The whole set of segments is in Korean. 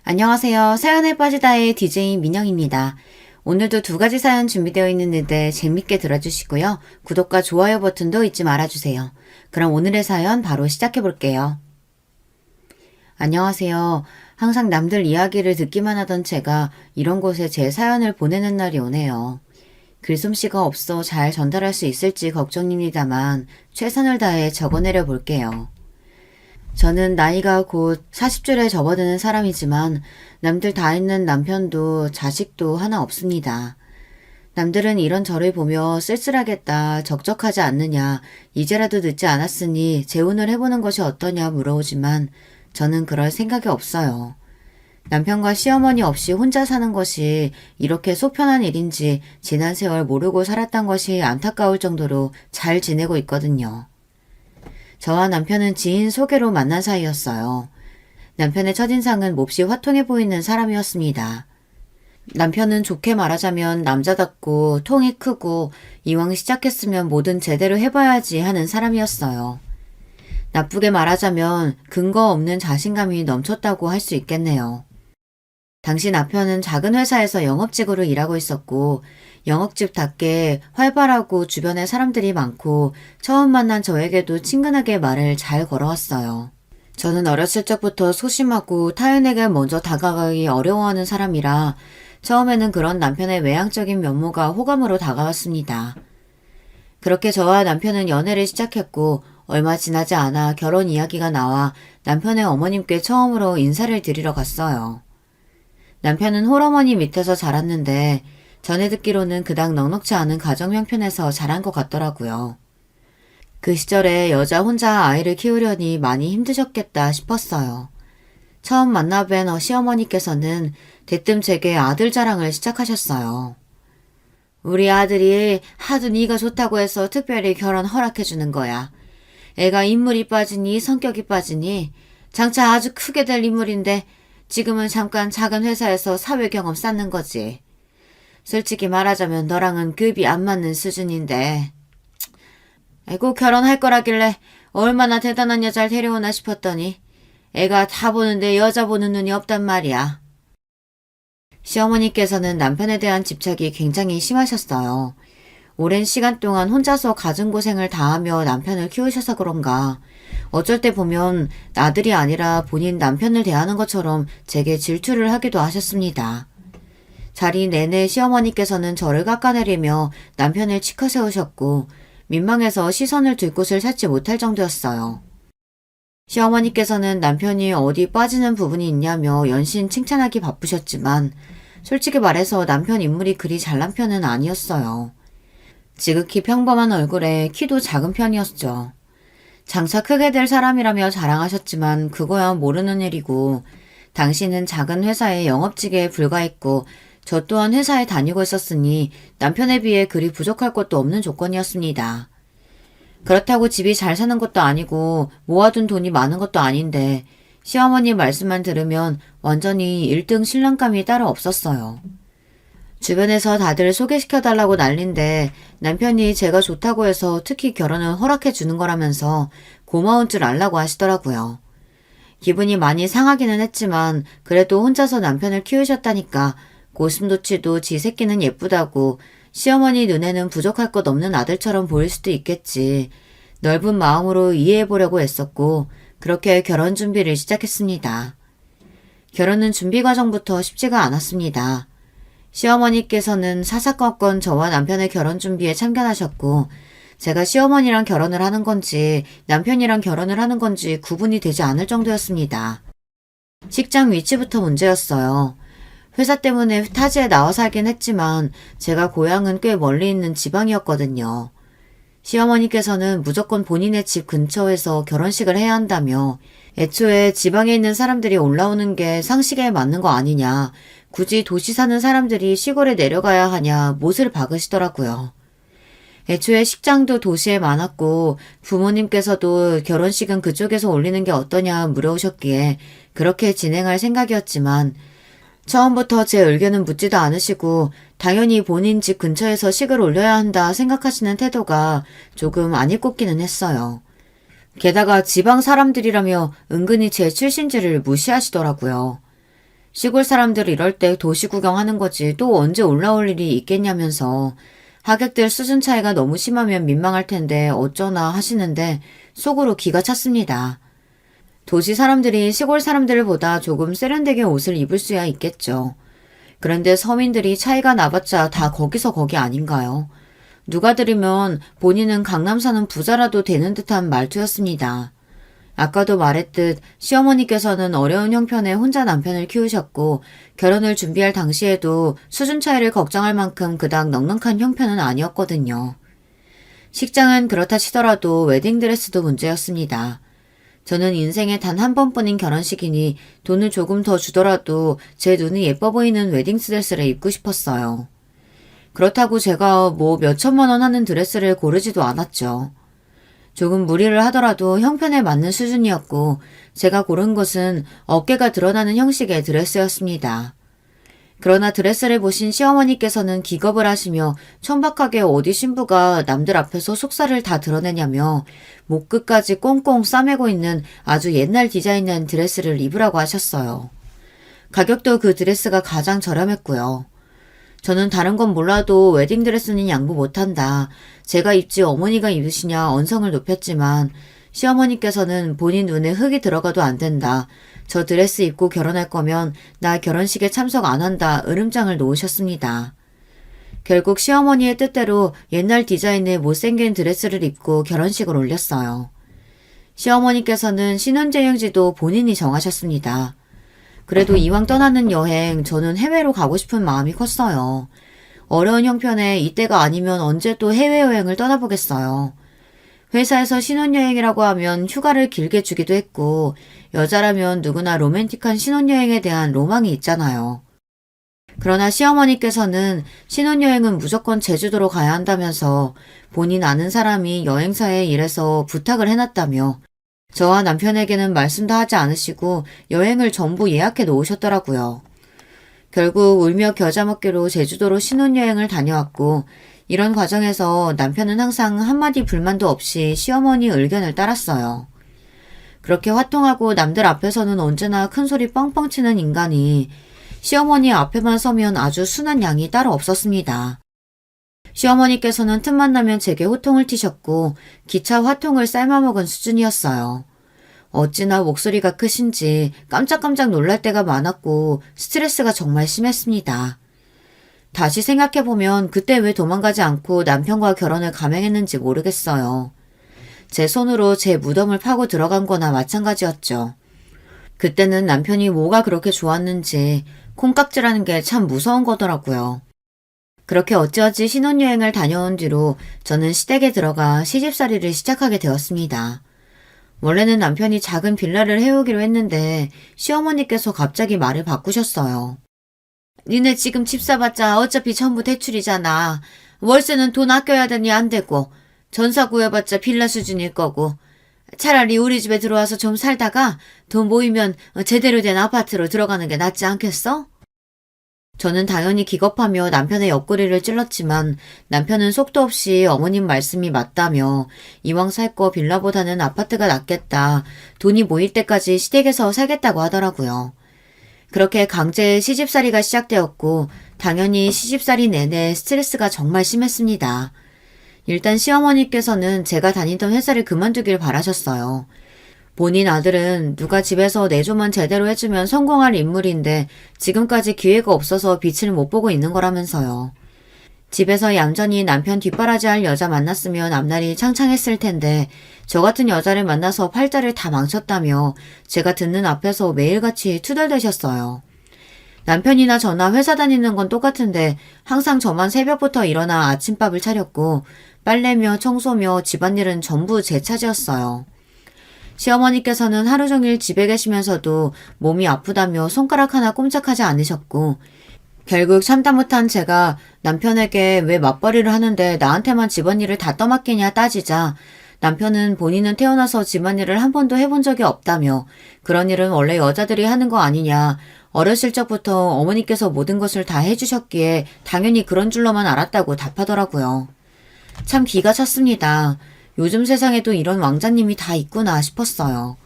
안녕하세요. 사연에 빠지다의 DJ 민영입니다. 오늘도 두 가지 사연 준비되어 있는데 재밌게 들어주시고요. 구독과 좋아요 버튼도 잊지 말아주세요. 그럼 오늘의 사연 바로 시작해 볼게요. 안녕하세요. 항상 남들 이야기를 듣기만 하던 제가 이런 곳에 제 사연을 보내는 날이 오네요. 글솜씨가 없어 잘 전달할 수 있을지 걱정입니다만 최선을 다해 적어내려 볼게요. 저는 나이가 곧 40줄에 접어드는 사람이지만 남들 다 있는 남편도 자식도 하나 없습니다. 남들은 이런 저를 보며 쓸쓸하겠다, 적적하지 않느냐, 이제라도 늦지 않았으니 재혼을 해보는 것이 어떠냐 물어오지만 저는 그럴 생각이 없어요. 남편과 시어머니 없이 혼자 사는 것이 이렇게 속편한 일인지 지난 세월 모르고 살았던 것이 안타까울 정도로 잘 지내고 있거든요. 저와 남편은 지인 소개로 만난 사이였어요. 남편의 첫인상은 몹시 화통해 보이는 사람이었습니다. 남편은 좋게 말하자면 남자답고 통이 크고 이왕 시작했으면 뭐든 제대로 해봐야지 하는 사람이었어요. 나쁘게 말하자면 근거 없는 자신감이 넘쳤다고 할 수 있겠네요. 당시 남편은 작은 회사에서 영업직으로 일하고 있었고 영업직답게 활발하고 주변에 사람들이 많고 처음 만난 저에게도 친근하게 말을 잘 걸어왔어요. 저는 어렸을 적부터 소심하고 타인에게 먼저 다가가기 어려워하는 사람이라 처음에는 그런 남편의 외향적인 면모가 호감으로 다가왔습니다. 그렇게 저와 남편은 연애를 시작했고 얼마 지나지 않아 결혼 이야기가 나와 남편의 어머님께 처음으로 인사를 드리러 갔어요. 남편은 홀어머니 밑에서 자랐는데 전에 듣기로는 그닥 넉넉지 않은 가정 형편에서 자란 것 같더라고요. 그 시절에 여자 혼자 아이를 키우려니 많이 힘드셨겠다 싶었어요. 처음 만나뵌 시어머니께서는 대뜸 제게 아들 자랑을 시작하셨어요. 우리 아들이 하도 네가 좋다고 해서 특별히 결혼 허락해주는 거야. 애가 인물이 빠지니 성격이 빠지니 장차 아주 크게 될 인물인데 지금은 잠깐 작은 회사에서 사회 경험 쌓는 거지. 솔직히 말하자면 너랑은 급이 안 맞는 수준인데. 아이고 결혼할 거라길래 얼마나 대단한 여자를 데려오나 싶었더니 애가 다 보는데 여자 보는 눈이 없단 말이야. 시어머니께서는 남편에 대한 집착이 굉장히 심하셨어요. 오랜 시간 동안 혼자서 갖은 고생을 다하며 남편을 키우셔서 그런가 어쩔 때 보면 아들이 아니라 본인 남편을 대하는 것처럼 제게 질투를 하기도 하셨습니다. 자리 내내 시어머니께서는 저를 깎아내리며 남편을 치켜세우셨고 민망해서 시선을 들 곳을 찾지 못할 정도였어요. 시어머니께서는 남편이 어디 빠지는 부분이 있냐며 연신 칭찬하기 바쁘셨지만 솔직히 말해서 남편 인물이 그리 잘난 편은 아니었어요. 지극히 평범한 얼굴에 키도 작은 편이었죠. 장차 크게 될 사람이라며 자랑하셨지만 그거야 모르는 일이고 당신은 작은 회사의 영업직에 불과했고 저 또한 회사에 다니고 있었으니 남편에 비해 그리 부족할 것도 없는 조건이었습니다. 그렇다고 집이 잘 사는 것도 아니고 모아둔 돈이 많은 것도 아닌데 시어머니 말씀만 들으면 완전히 1등 신랑감이 따로 없었어요. 주변에서 다들 소개시켜달라고 난린데 남편이 제가 좋다고 해서 특히 결혼을 허락해 주는 거라면서 고마운 줄 알라고 하시더라고요. 기분이 많이 상하기는 했지만 그래도 혼자서 남편을 키우셨다니까 고슴도치도 지 새끼는 예쁘다고 시어머니 눈에는 부족할 것 없는 아들처럼 보일 수도 있겠지. 넓은 마음으로 이해해보려고 했었고 그렇게 결혼 준비를 시작했습니다. 결혼은 준비 과정부터 쉽지가 않았습니다. 시어머니께서는 사사건건 저와 남편의 결혼 준비에 참견하셨고 제가 시어머니랑 결혼을 하는 건지 남편이랑 결혼을 하는 건지 구분이 되지 않을 정도였습니다. 식장 위치부터 문제였어요. 회사 때문에 타지에 나와 살긴 했지만 제가 고향은 꽤 멀리 있는 지방이었거든요. 시어머니께서는 무조건 본인의 집 근처에서 결혼식을 해야 한다며 애초에 지방에 있는 사람들이 올라오는 게 상식에 맞는 거 아니냐, 굳이 도시 사는 사람들이 시골에 내려가야 하냐 못을 박으시더라고요. 애초에 식장도 도시에 많았고 부모님께서도 결혼식은 그쪽에서 올리는 게 어떠냐 물어오셨기에 그렇게 진행할 생각이었지만 처음부터 제 의견은 묻지도 않으시고 당연히 본인 집 근처에서 식을 올려야 한다 생각하시는 태도가 조금 안 입곱기는 했어요. 게다가 지방 사람들이라며 은근히 제 출신지를 무시하시더라고요. 시골 사람들 이럴 때 도시 구경하는 거지 또 언제 올라올 일이 있겠냐면서 하객들 수준 차이가 너무 심하면 민망할 텐데 어쩌나 하시는데 속으로 기가 찼습니다. 도시 사람들이 시골 사람들보다 조금 세련되게 옷을 입을 수야 있겠죠. 그런데 서민들이 차이가 나봤자 다 거기서 거기 아닌가요? 누가 들으면 본인은 강남 사는 부자라도 되는 듯한 말투였습니다. 아까도 말했듯 시어머니께서는 어려운 형편에 혼자 남편을 키우셨고 결혼을 준비할 당시에도 수준 차이를 걱정할 만큼 그닥 넉넉한 형편은 아니었거든요. 식장은 그렇다 치더라도 웨딩드레스도 문제였습니다. 저는 인생에 단 한 번뿐인 결혼식이니 돈을 조금 더 주더라도 제 눈이 예뻐 보이는 웨딩드레스를 입고 싶었어요. 그렇다고 제가 뭐 몇천만 원 하는 드레스를 고르지도 않았죠. 조금 무리를 하더라도 형편에 맞는 수준이었고 제가 고른 것은 어깨가 드러나는 형식의 드레스였습니다. 그러나 드레스를 보신 시어머니께서는 기겁을 하시며 천박하게 어디 신부가 남들 앞에서 속살을 다 드러내냐며 목 끝까지 꽁꽁 싸매고 있는 아주 옛날 디자인의 드레스를 입으라고 하셨어요. 가격도 그 드레스가 가장 저렴했고요. 저는 다른 건 몰라도 웨딩드레스는 양보 못한다. 제가 입지 어머니가 입으시냐 언성을 높였지만 시어머니께서는 본인 눈에 흙이 들어가도 안 된다. 저 드레스 입고 결혼할 거면 나 결혼식에 참석 안 한다. 으름장을 놓으셨습니다. 결국 시어머니의 뜻대로 옛날 디자인의 못생긴 드레스를 입고 결혼식을 올렸어요. 시어머니께서는 신혼여행지도 본인이 정하셨습니다. 그래도 이왕 떠나는 여행 저는 해외로 가고 싶은 마음이 컸어요. 어려운 형편에 이때가 아니면 언제 또 해외여행을 떠나보겠어요. 회사에서 신혼여행이라고 하면 휴가를 길게 주기도 했고 여자라면 누구나 로맨틱한 신혼여행에 대한 로망이 있잖아요. 그러나 시어머니께서는 신혼여행은 무조건 제주도로 가야 한다면서 본인 아는 사람이 여행사에 일해서 부탁을 해놨다며 저와 남편에게는 말씀도 하지 않으시고 여행을 전부 예약해 놓으셨더라고요. 결국 울며 겨자 먹기로 제주도로 신혼여행을 다녀왔고 이런 과정에서 남편은 항상 한마디 불만도 없이 시어머니 의견을 따랐어요. 그렇게 화통하고 남들 앞에서는 언제나 큰소리 뻥뻥 치는 인간이 시어머니 앞에만 서면 아주 순한 양이 따로 없었습니다. 시어머니께서는 틈만 나면 제게 호통을 튀셨고 기차 화통을 삶아먹은 수준이었어요. 어찌나 목소리가 크신지 깜짝깜짝 놀랄 때가 많았고 스트레스가 정말 심했습니다. 다시 생각해보면 그때 왜 도망가지 않고 남편과 결혼을 감행했는지 모르겠어요. 제 손으로 제 무덤을 파고 들어간 거나 마찬가지였죠. 그때는 남편이 뭐가 그렇게 좋았는지 콩깍지라는 게 참 무서운 거더라고요. 그렇게 어찌어찌 신혼여행을 다녀온 뒤로 저는 시댁에 들어가 시집살이를 시작하게 되었습니다. 원래는 남편이 작은 빌라를 해오기로 했는데 시어머니께서 갑자기 말을 바꾸셨어요. 니네 지금 집 사봤자 어차피 전부 대출이잖아. 월세는 돈 아껴야 되니 안 되고 전세 구해봤자 빌라 수준일 거고 차라리 우리 집에 들어와서 좀 살다가 돈 모이면 제대로 된 아파트로 들어가는 게 낫지 않겠어? 저는 당연히 기겁하며 남편의 옆구리를 찔렀지만 남편은 속도 없이 어머님 말씀이 맞다며 이왕 살 거 빌라보다는 아파트가 낫겠다. 돈이 모일 때까지 시댁에서 살겠다고 하더라고요. 그렇게 강제 시집살이가 시작되었고 당연히 시집살이 내내 스트레스가 정말 심했습니다. 일단 시어머니께서는 제가 다니던 회사를 그만두길 바라셨어요. 본인 아들은 누가 집에서 내조만 제대로 해주면 성공할 인물인데 지금까지 기회가 없어서 빛을 못 보고 있는 거라면서요. 집에서 얌전히 남편 뒷바라지할 여자 만났으면 앞날이 창창했을 텐데 저 같은 여자를 만나서 팔자를 다 망쳤다며 제가 듣는 앞에서 매일같이 투덜대셨어요. 남편이나 저나 회사 다니는 건 똑같은데 항상 저만 새벽부터 일어나 아침밥을 차렸고 빨래며 청소며 집안일은 전부 제 차지였어요. 시어머니께서는 하루 종일 집에 계시면서도 몸이 아프다며 손가락 하나 꼼짝하지 않으셨고 결국 참다 못한 제가 남편에게 왜 맞벌이를 하는데 나한테만 집안일을 다 떠맡기냐 따지자 남편은 본인은 태어나서 집안일을 한 번도 해본 적이 없다며 그런 일은 원래 여자들이 하는 거 아니냐 어렸을 적부터 어머니께서 모든 것을 다 해주셨기에 당연히 그런 줄로만 알았다고 답하더라고요. 참 기가 찼습니다. 요즘 세상에도 이런 왕자님이 다 있구나 싶었어요.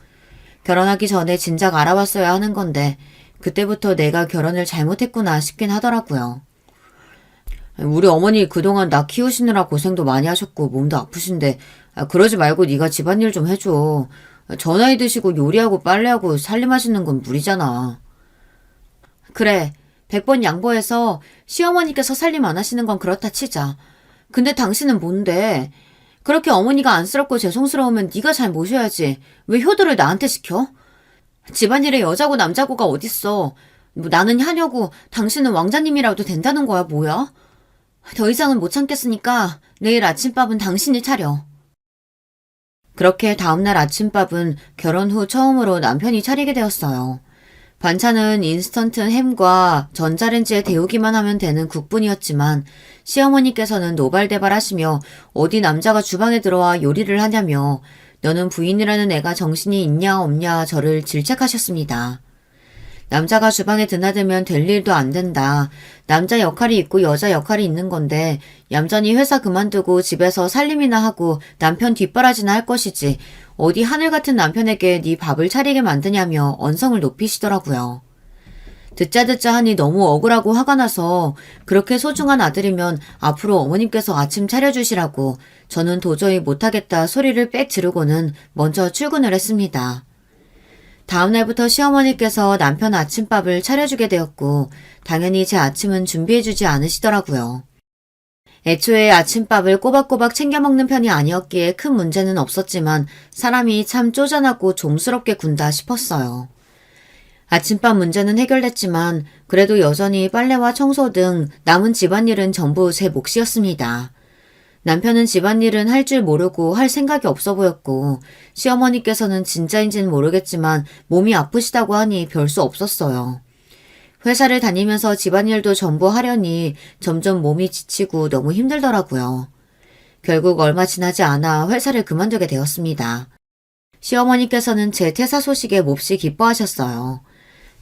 결혼하기 전에 진작 알아봤어야 하는 건데 그때부터 내가 결혼을 잘못했구나 싶긴 하더라고요. 우리 어머니 그동안 나 키우시느라 고생도 많이 하셨고 몸도 아프신데 그러지 말고 네가 집안일 좀 해줘. 저 나이 드시고 요리하고 빨래하고 살림하시는 건 무리잖아. 그래, 100번 양보해서 시어머니께서 살림 안 하시는 건 그렇다 치자. 근데 당신은 뭔데? 그렇게 어머니가 안쓰럽고 죄송스러우면 네가 잘 모셔야지. 왜 효도를 나한테 시켜? 집안일에 여자고 남자고가 어딨어. 뭐 나는 하녀고 당신은 왕자님이라도 된다는 거야, 뭐야? 더 이상은 못 참겠으니까 내일 아침밥은 당신이 차려. 그렇게 다음날 아침밥은 결혼 후 처음으로 남편이 차리게 되었어요. 반찬은 인스턴트 햄과 전자레인지에 데우기만 하면 되는 국뿐이었지만 시어머니께서는 노발대발하시며 어디 남자가 주방에 들어와 요리를 하냐며 너는 부인이라는 애가 정신이 있냐 없냐 저를 질책하셨습니다. 남자가 주방에 드나들면 될 일도 안 된다. 남자 역할이 있고 여자 역할이 있는 건데 얌전히 회사 그만두고 집에서 살림이나 하고 남편 뒷바라지나 할 것이지 어디 하늘 같은 남편에게 네 밥을 차리게 만드냐며 언성을 높이시더라고요. 듣자 하니 너무 억울하고 화가 나서 그렇게 소중한 아들이면 앞으로 어머님께서 아침 차려주시라고 저는 도저히 못하겠다 소리를 빽 지르고는 먼저 출근을 했습니다. 다음날부터 시어머니께서 남편 아침밥을 차려주게 되었고 당연히 제 아침은 준비해주지 않으시더라고요. 애초에 아침밥을 꼬박꼬박 챙겨 먹는 편이 아니었기에 큰 문제는 없었지만 사람이 참 쪼잔하고 좀스럽게 군다 싶었어요. 아침밥 문제는 해결됐지만 그래도 여전히 빨래와 청소 등 남은 집안일은 전부 제 몫이었습니다. 남편은 집안일은 할 줄 모르고 할 생각이 없어 보였고 시어머니께서는 진짜인지는 모르겠지만 몸이 아프시다고 하니 별 수 없었어요. 회사를 다니면서 집안일도 전부 하려니 점점 몸이 지치고 너무 힘들더라고요. 결국 얼마 지나지 않아 회사를 그만두게 되었습니다. 시어머니께서는 제 퇴사 소식에 몹시 기뻐하셨어요.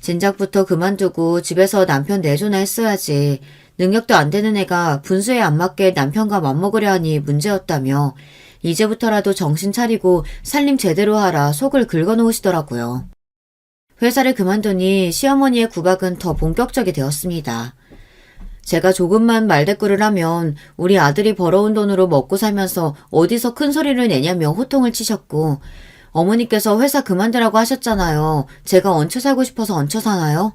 진작부터 그만두고 집에서 남편 내조나 했어야지. 능력도 안 되는 애가 분수에 안 맞게 남편과 맞먹으려 하니 문제였다며 이제부터라도 정신 차리고 살림 제대로 하라 속을 긁어놓으시더라고요. 회사를 그만두니 시어머니의 구박은 더 본격적이 되었습니다. 제가 조금만 말대꾸를 하면 우리 아들이 벌어온 돈으로 먹고 살면서 어디서 큰 소리를 내냐며 호통을 치셨고 어머니께서 회사 그만두라고 하셨잖아요. 제가 얹혀 살고 싶어서 얹혀 사나요?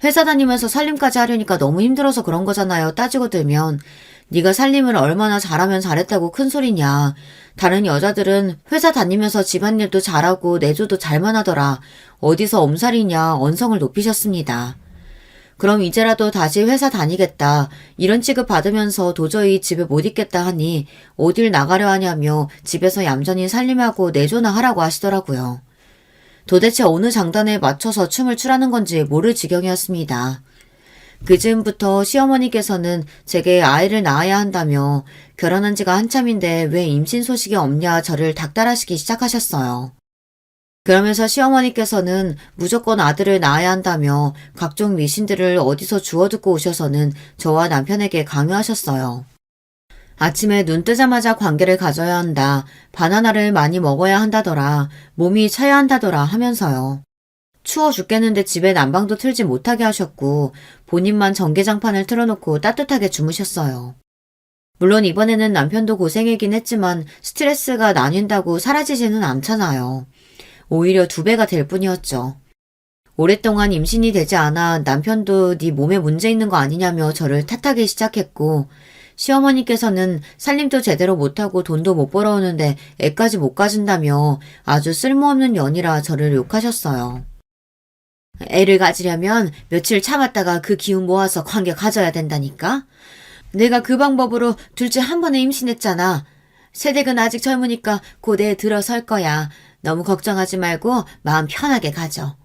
회사 다니면서 살림까지 하려니까 너무 힘들어서 그런 거잖아요. 따지고 들면 네가 살림을 얼마나 잘하면 잘했다고 큰 소리냐. 다른 여자들은 회사 다니면서 집안일도 잘하고 내조도 잘만 하더라. 어디서 엄살이냐 언성을 높이셨습니다. 그럼 이제라도 다시 회사 다니겠다. 이런 취급 받으면서 도저히 집에 못 있겠다 하니 어딜 나가려 하냐며 집에서 얌전히 살림하고 내조나 하라고 하시더라고요. 도대체 어느 장단에 맞춰서 춤을 추라는 건지 모를 지경이었습니다. 그 즈음부터 시어머니께서는 제게 아이를 낳아야 한다며 결혼한 지가 한참인데 왜 임신 소식이 없냐 저를 닥달하시기 시작하셨어요. 그러면서 시어머니께서는 무조건 아들을 낳아야 한다며 각종 미신들을 어디서 주워 듣고 오셔서는 저와 남편에게 강요하셨어요. 아침에 눈 뜨자마자 관계를 가져야 한다. 바나나를 많이 먹어야 한다더라. 몸이 차야 한다더라 하면서요. 추워 죽겠는데 집에 난방도 틀지 못하게 하셨고 본인만 전기장판을 틀어놓고 따뜻하게 주무셨어요. 물론 이번에는 남편도 고생이긴 했지만 스트레스가 나뉜다고 사라지지는 않잖아요. 오히려 2배가 될 뿐이었죠. 오랫동안 임신이 되지 않아 남편도 네 몸에 문제 있는 거 아니냐며 저를 탓하기 시작했고 시어머니께서는 살림도 제대로 못하고 돈도 못 벌어오는데 애까지 못 가진다며 아주 쓸모없는 년이라 저를 욕하셨어요. 애를 가지려면 며칠 참았다가 그 기운 모아서 관계 가져야 된다니까? 내가 그 방법으로 둘째 한 번에 임신했잖아. 새댁은 아직 젊으니까 곧 애 들어설 거야. 너무 걱정하지 말고 마음 편하게 가져.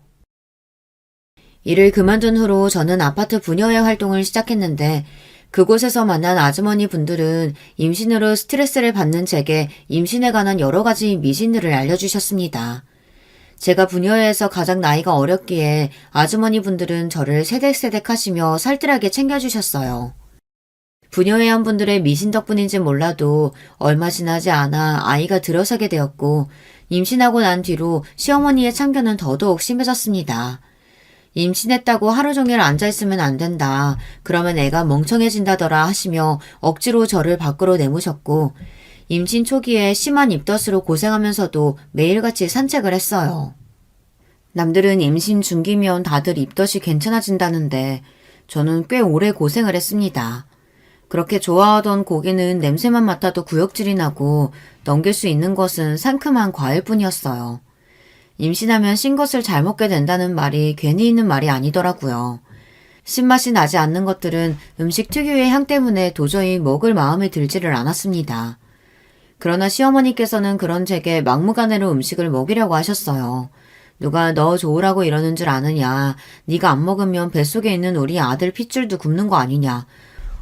일을 그만둔 후로 저는 아파트 분여회 활동을 시작했는데 그곳에서 만난 아주머니 분들은 임신으로 스트레스를 받는 제게 임신에 관한 여러 가지 미신들을 알려주셨습니다. 제가 부녀회에서 가장 나이가 어렸기에 아주머니 분들은 저를 세댁세댁 하시며 살뜰하게 챙겨주셨어요. 부녀회원분들의 미신 덕분인지 몰라도 얼마 지나지 않아 아이가 들어서게 되었고 임신하고 난 뒤로 시어머니의 참견은 더더욱 심해졌습니다. 임신했다고 하루 종일 앉아있으면 안 된다. 그러면 애가 멍청해진다더라 하시며 억지로 저를 밖으로 내모셨고 임신 초기에 심한 입덧으로 고생하면서도 매일같이 산책을 했어요. 남들은 임신 중기면 다들 입덧이 괜찮아진다는데 저는 꽤 오래 고생을 했습니다. 그렇게 좋아하던 고기는 냄새만 맡아도 구역질이 나고 넘길 수 있는 것은 상큼한 과일뿐이었어요. 임신하면 신 것을 잘 먹게 된다는 말이 괜히 있는 말이 아니더라고요. 신맛이 나지 않는 것들은 음식 특유의 향 때문에 도저히 먹을 마음이 들지를 않았습니다. 그러나 시어머니께서는 그런 제게 막무가내로 음식을 먹이려고 하셨어요. 누가 너 좋으라고 이러는 줄 아느냐. 네가 안 먹으면 뱃속에 있는 우리 아들 핏줄도 굽는 거 아니냐.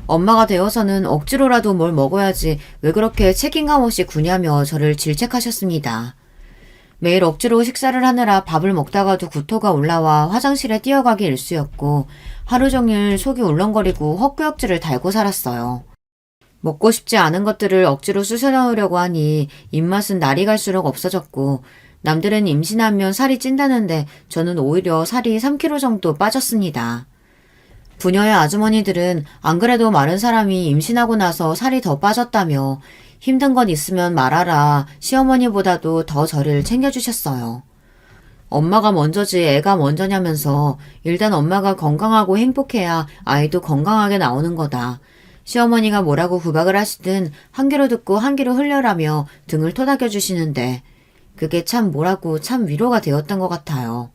엄마가 되어서는 억지로라도 뭘 먹어야지 왜 그렇게 책임감 없이 구냐며 저를 질책하셨습니다. 매일 억지로 식사를 하느라 밥을 먹다가도 구토가 올라와 화장실에 뛰어가기 일쑤였고 하루 종일 속이 울렁거리고 헛구역질을 달고 살았어요. 먹고 싶지 않은 것들을 억지로 쑤셔 넣으려고 하니 입맛은 날이 갈수록 없어졌고 남들은 임신하면 살이 찐다는데 저는 오히려 살이 3kg 정도 빠졌습니다. 부녀의 아주머니들은 안 그래도 마른 사람이 임신하고 나서 살이 더 빠졌다며 힘든 것 있으면 말하라 시어머니보다도 더 저를 챙겨주셨어요. 엄마가 먼저지 애가 먼저냐면서 일단 엄마가 건강하고 행복해야 아이도 건강하게 나오는 거다. 시어머니가 뭐라고 구박을 하시든 한 귀로 듣고 한 귀로 흘려라며 등을 토닥여 주시는데 그게 참 뭐라고 참 위로가 되었던 것 같아요.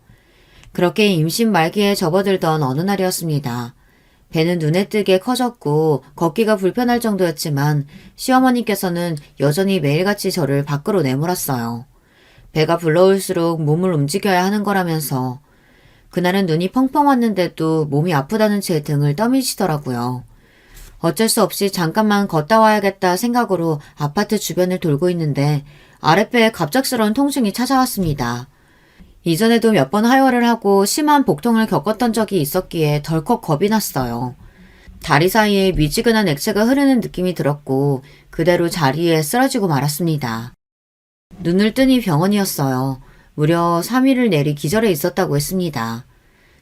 그렇게 임신 말기에 접어들던 어느 날이었습니다. 배는 눈에 띄게 커졌고 걷기가 불편할 정도였지만 시어머니께서는 여전히 매일같이 저를 밖으로 내몰았어요. 배가 불러올수록 몸을 움직여야 하는 거라면서 그날은 눈이 펑펑 왔는데도 몸이 아프다는 제 등을 떠미시더라고요. 어쩔 수 없이 잠깐만 걷다 와야겠다 생각으로 아파트 주변을 돌고 있는데 아랫배에 갑작스러운 통증이 찾아왔습니다. 이전에도 몇 번 하혈을 하고 심한 복통을 겪었던 적이 있었기에 덜컥 겁이 났어요. 다리 사이에 미지근한 액체가 흐르는 느낌이 들었고 그대로 자리에 쓰러지고 말았습니다. 눈을 뜨니 병원이었어요. 무려 3일을 내리 기절해 있었다고 했습니다.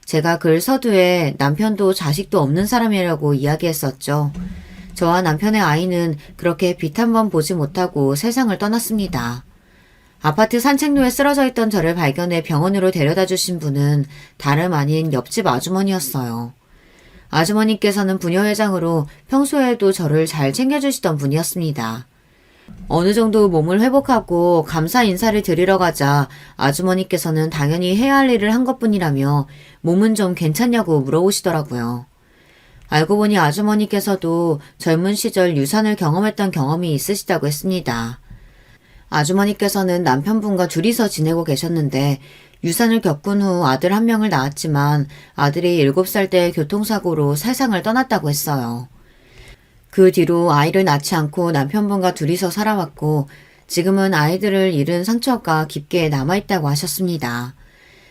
제가 글 서두에 남편도 자식도 없는 사람이라고 이야기했었죠. 저와 남편의 아이는 그렇게 빛 한 번 보지 못하고 세상을 떠났습니다. 아파트 산책로에 쓰러져 있던 저를 발견해 병원으로 데려다 주신 분은 다름 아닌 옆집 아주머니였어요. 아주머니께서는 부녀회장으로 평소에도 저를 잘 챙겨주시던 분이었습니다. 어느 정도 몸을 회복하고 감사 인사를 드리러 가자 아주머니께서는 당연히 해야 할 일을 한 것뿐이라며 몸은 좀 괜찮냐고 물어보시더라고요. 알고 보니 아주머니께서도 젊은 시절 유산을 경험했던 경험이 있으시다고 했습니다. 아주머니께서는 남편분과 둘이서 지내고 계셨는데 유산을 겪은 후 아들 한 명을 낳았지만 아들이 7살 때 교통사고로 세상을 떠났다고 했어요. 그 뒤로 아이를 낳지 않고 남편분과 둘이서 살아왔고 지금은 아이들을 잃은 상처가 깊게 남아있다고 하셨습니다.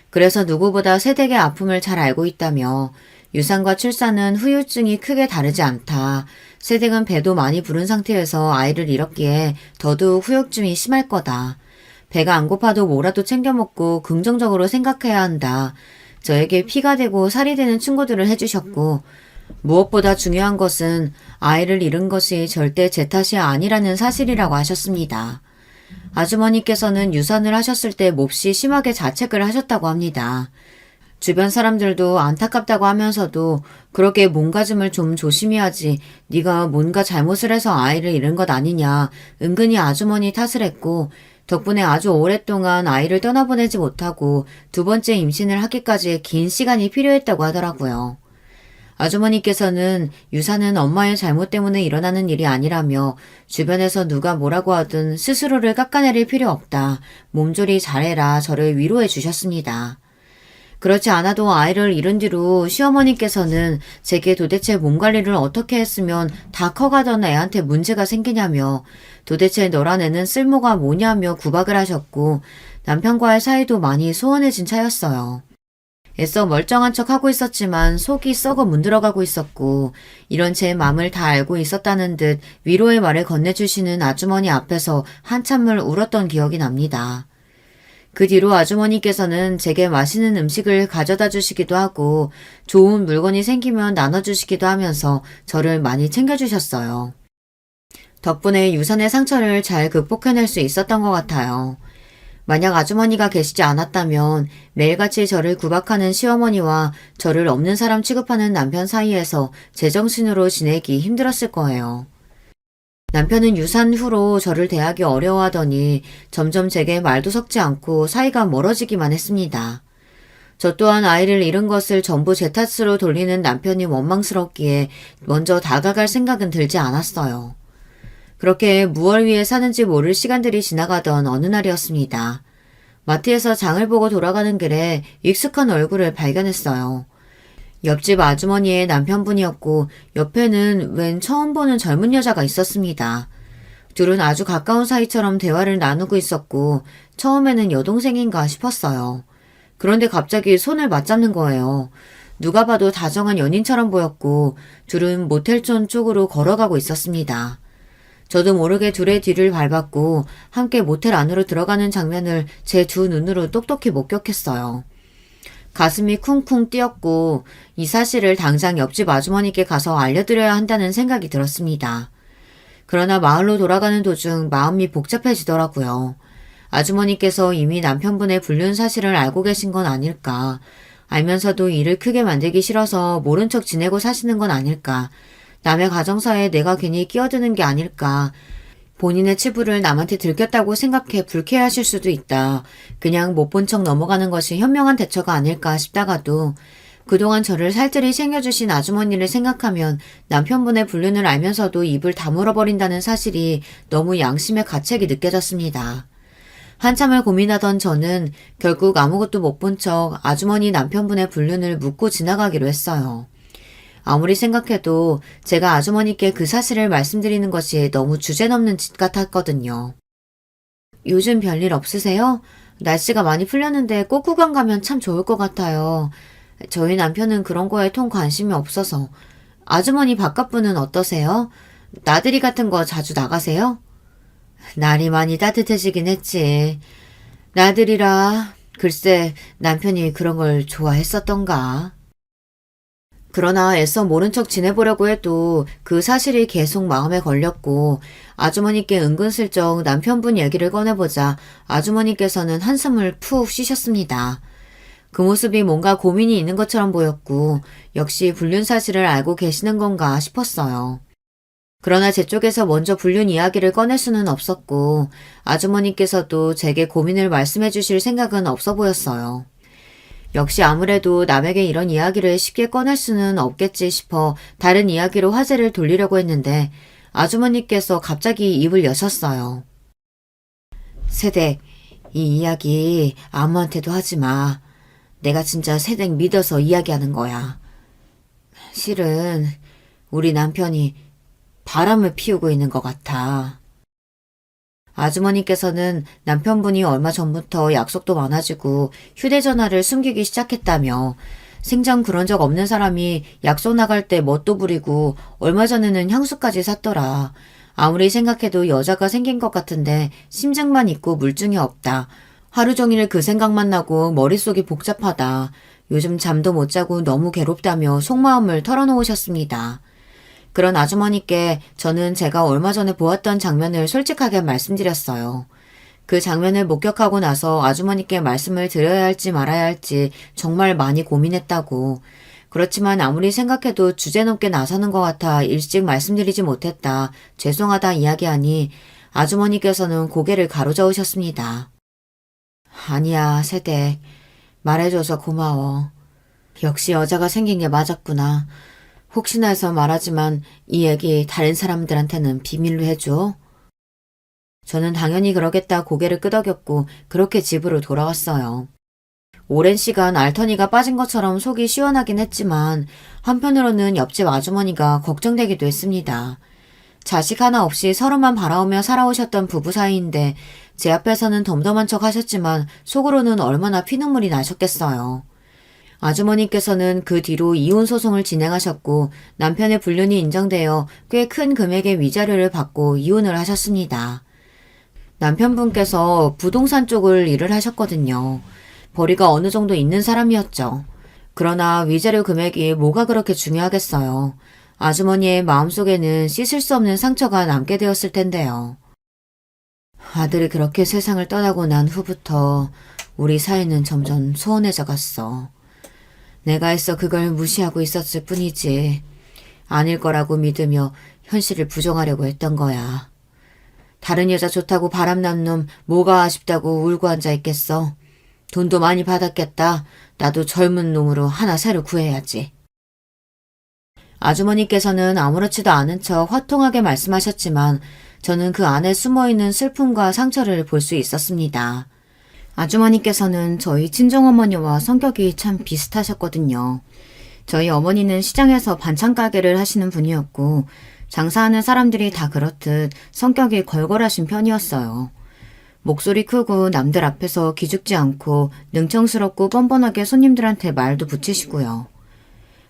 그래서 누구보다 세댁의 아픔을 잘 알고 있다며 유산과 출산은 후유증이 크게 다르지 않다. 세댁은 배도 많이 부른 상태에서 아이를 잃었기에 더더욱 후유증이 심할 거다. 배가 안 고파도 뭐라도 챙겨 먹고 긍정적으로 생각해야 한다. 저에게 피가 되고 살이 되는 충고들을 해주셨고 무엇보다 중요한 것은 아이를 잃은 것이 절대 제 탓이 아니라는 사실이라고 하셨습니다. 아주머니께서는 유산을 하셨을 때 몹시 심하게 자책을 하셨다고 합니다. 주변 사람들도 안타깝다고 하면서도 그렇게 몸가짐을 좀 조심히 하지 네가 뭔가 잘못을 해서 아이를 잃은 것 아니냐 은근히 아주머니 탓을 했고 덕분에 아주 오랫동안 아이를 떠나보내지 못하고 두 번째 임신을 하기까지 긴 시간이 필요했다고 하더라고요. 아주머니께서는 유산은 엄마의 잘못 때문에 일어나는 일이 아니라며 주변에서 누가 뭐라고 하든 스스로를 깎아내릴 필요 없다. 몸조리 잘해라 저를 위로해 주셨습니다. 그렇지 않아도 아이를 잃은 뒤로 시어머니께서는 제게 도대체 몸 관리를 어떻게 했으면 다 커가던 애한테 문제가 생기냐며 도대체 너란 애는 쓸모가 뭐냐며 구박을 하셨고 남편과의 사이도 많이 소원해진 차였어요. 애써 멀쩡한 척 하고 있었지만 속이 썩어 문드러가고 있었고 이런 제 마음을 다 알고 있었다는 듯 위로의 말을 건네주시는 아주머니 앞에서 한참을 울었던 기억이 납니다. 그 뒤로 아주머니께서는 제게 맛있는 음식을 가져다 주시기도 하고 좋은 물건이 생기면 나눠주시기도 하면서 저를 많이 챙겨주셨어요. 덕분에 유산의 상처를 잘 극복해낼 수 있었던 것 같아요. 만약 아주머니가 계시지 않았다면 매일같이 저를 구박하는 시어머니와 저를 없는 사람 취급하는 남편 사이에서 제정신으로 지내기 힘들었을 거예요. 남편은 유산 후로 저를 대하기 어려워하더니 점점 제게 말도 섞지 않고 사이가 멀어지기만 했습니다. 저 또한 아이를 잃은 것을 전부 제 탓으로 돌리는 남편이 원망스럽기에 먼저 다가갈 생각은 들지 않았어요. 그렇게 무얼 위해 사는지 모를 시간들이 지나가던 어느 날이었습니다. 마트에서 장을 보고 돌아가는 길에 익숙한 얼굴을 발견했어요. 옆집 아주머니의 남편분이었고 옆에는 웬 처음 보는 젊은 여자가 있었습니다. 둘은 아주 가까운 사이처럼 대화를 나누고 있었고 처음에는 여동생인가 싶었어요. 그런데 갑자기 손을 맞잡는 거예요. 누가 봐도 다정한 연인처럼 보였고 둘은 모텔존 쪽으로 걸어가고 있었습니다. 저도 모르게 둘의 뒤를 밟았고 함께 모텔 안으로 들어가는 장면을 제 두 눈으로 똑똑히 목격했어요. 가슴이 쿵쿵 뛰었고 이 사실을 당장 옆집 아주머니께 가서 알려드려야 한다는 생각이 들었습니다. 그러나 마을로 돌아가는 도중 마음이 복잡해지더라고요. 아주머니께서 이미 남편분의 불륜 사실을 알고 계신 건 아닐까. 알면서도 일을 크게 만들기 싫어서 모른 척 지내고 사시는 건 아닐까. 남의 가정사에 내가 괜히 끼어드는 게 아닐까. 본인의 치부를 남한테 들켰다고 생각해 불쾌하실 수도 있다. 그냥 못 본 척 넘어가는 것이 현명한 대처가 아닐까 싶다가도 그동안 저를 살뜰히 챙겨주신 아주머니를 생각하면 남편분의 불륜을 알면서도 입을 다물어버린다는 사실이 너무 양심의 가책이 느껴졌습니다. 한참을 고민하던 저는 결국 아무것도 못 본 척 아주머니 남편분의 불륜을 묻고 지나가기로 했어요. 아무리 생각해도 제가 아주머니께 그 사실을 말씀드리는 것이 너무 주제넘는 짓 같았거든요. 요즘 별일 없으세요? 날씨가 많이 풀렸는데 꽃구경 가면 참 좋을 것 같아요. 저희 남편은 그런 거에 통 관심이 없어서. 아주머니 바깥분은 어떠세요? 나들이 같은 거 자주 나가세요? 날이 많이 따뜻해지긴 했지. 나들이라 글쎄 남편이 그런 걸 좋아했었던가. 그러나 애써 모른 척 지내보려고 해도 그 사실이 계속 마음에 걸렸고 아주머니께 은근슬쩍 남편분 얘기를 꺼내보자 아주머니께서는 한숨을 푹 쉬셨습니다. 그 모습이 뭔가 고민이 있는 것처럼 보였고 역시 불륜 사실을 알고 계시는 건가 싶었어요. 그러나 제 쪽에서 먼저 불륜 이야기를 꺼낼 수는 없었고 아주머니께서도 제게 고민을 말씀해 주실 생각은 없어 보였어요. 역시 아무래도 남에게 이런 이야기를 쉽게 꺼낼 수는 없겠지 싶어 다른 이야기로 화제를 돌리려고 했는데 아주머니께서 갑자기 입을 여셨어요. 세댁, 이 이야기 아무한테도 하지 마. 내가 진짜 세댁 믿어서 이야기하는 거야. 실은 우리 남편이 바람을 피우고 있는 것 같아. 아주머니께서는 남편분이 얼마 전부터 약속도 많아지고 휴대전화를 숨기기 시작했다며 생전 그런 적 없는 사람이 약속 나갈 때 멋도 부리고 얼마 전에는 향수까지 샀더라. 아무리 생각해도 여자가 생긴 것 같은데 심증만 있고 물증이 없다. 하루 종일 그 생각만 나고 머릿속이 복잡하다. 요즘 잠도 못 자고 너무 괴롭다며 속마음을 털어놓으셨습니다. 그런 아주머니께 저는 제가 얼마 전에 보았던 장면을 솔직하게 말씀드렸어요. 그 장면을 목격하고 나서 아주머니께 말씀을 드려야 할지 말아야 할지 정말 많이 고민했다고. 그렇지만 아무리 생각해도 주제넘게 나서는 것 같아 일찍 말씀드리지 못했다. 죄송하다 이야기하니 아주머니께서는 고개를 가로저으셨습니다. 아니야, 세댁. 말해줘서 고마워. 역시 여자가 생긴 게 맞았구나. 혹시나 해서 말하지만 이 얘기 다른 사람들한테는 비밀로 해줘. 저는 당연히 그러겠다 고개를 끄덕였고 그렇게 집으로 돌아왔어요. 오랜 시간 알터니가 빠진 것처럼 속이 시원하긴 했지만 한편으로는 옆집 아주머니가 걱정되기도 했습니다. 자식 하나 없이 서로만 바라오며 살아오셨던 부부 사이인데 제 앞에서는 덤덤한 척 하셨지만 속으로는 얼마나 피눈물이 나셨겠어요. 아주머니께서는 그 뒤로 이혼 소송을 진행하셨고 남편의 불륜이 인정되어 꽤 큰 금액의 위자료를 받고 이혼을 하셨습니다. 남편분께서 부동산 쪽을 일을 하셨거든요. 벌이가 어느 정도 있는 사람이었죠. 그러나 위자료 금액이 뭐가 그렇게 중요하겠어요. 아주머니의 마음속에는 씻을 수 없는 상처가 남게 되었을 텐데요. 아들이 그렇게 세상을 떠나고 난 후부터 우리 사이는 점점 소원해져 갔어. 내가 애써 그걸 무시하고 있었을 뿐이지. 아닐 거라고 믿으며 현실을 부정하려고 했던 거야. 다른 여자 좋다고 바람난 놈 뭐가 아쉽다고 울고 앉아 있겠어. 돈도 많이 받았겠다. 나도 젊은 놈으로 하나 새로 구해야지. 아주머니께서는 아무렇지도 않은 척 화통하게 말씀하셨지만 저는 그 안에 숨어있는 슬픔과 상처를 볼 수 있었습니다. 아주머니께서는 저희 친정어머니와 성격이 참 비슷하셨거든요. 저희 어머니는 시장에서 반찬 가게를 하시는 분이었고 장사하는 사람들이 다 그렇듯 성격이 걸걸하신 편이었어요. 목소리 크고 남들 앞에서 기죽지 않고 능청스럽고 뻔뻔하게 손님들한테 말도 붙이시고요.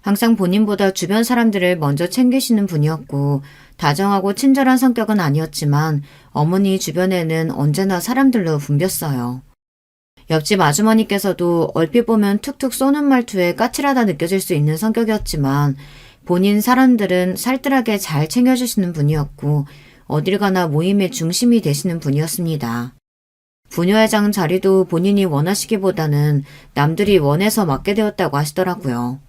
항상 본인보다 주변 사람들을 먼저 챙기시는 분이었고 다정하고 친절한 성격은 아니었지만 어머니 주변에는 언제나 사람들로 붐볐어요. 옆집 아주머니께서도 얼핏 보면 툭툭 쏘는 말투에 까칠하다 느껴질 수 있는 성격이었지만 본인 사람들은 살뜰하게 잘 챙겨주시는 분이었고 어딜 가나 모임의 중심이 되시는 분이었습니다. 부녀회장 자리도 본인이 원하시기보다는 남들이 원해서 맡게 되었다고 하시더라고요.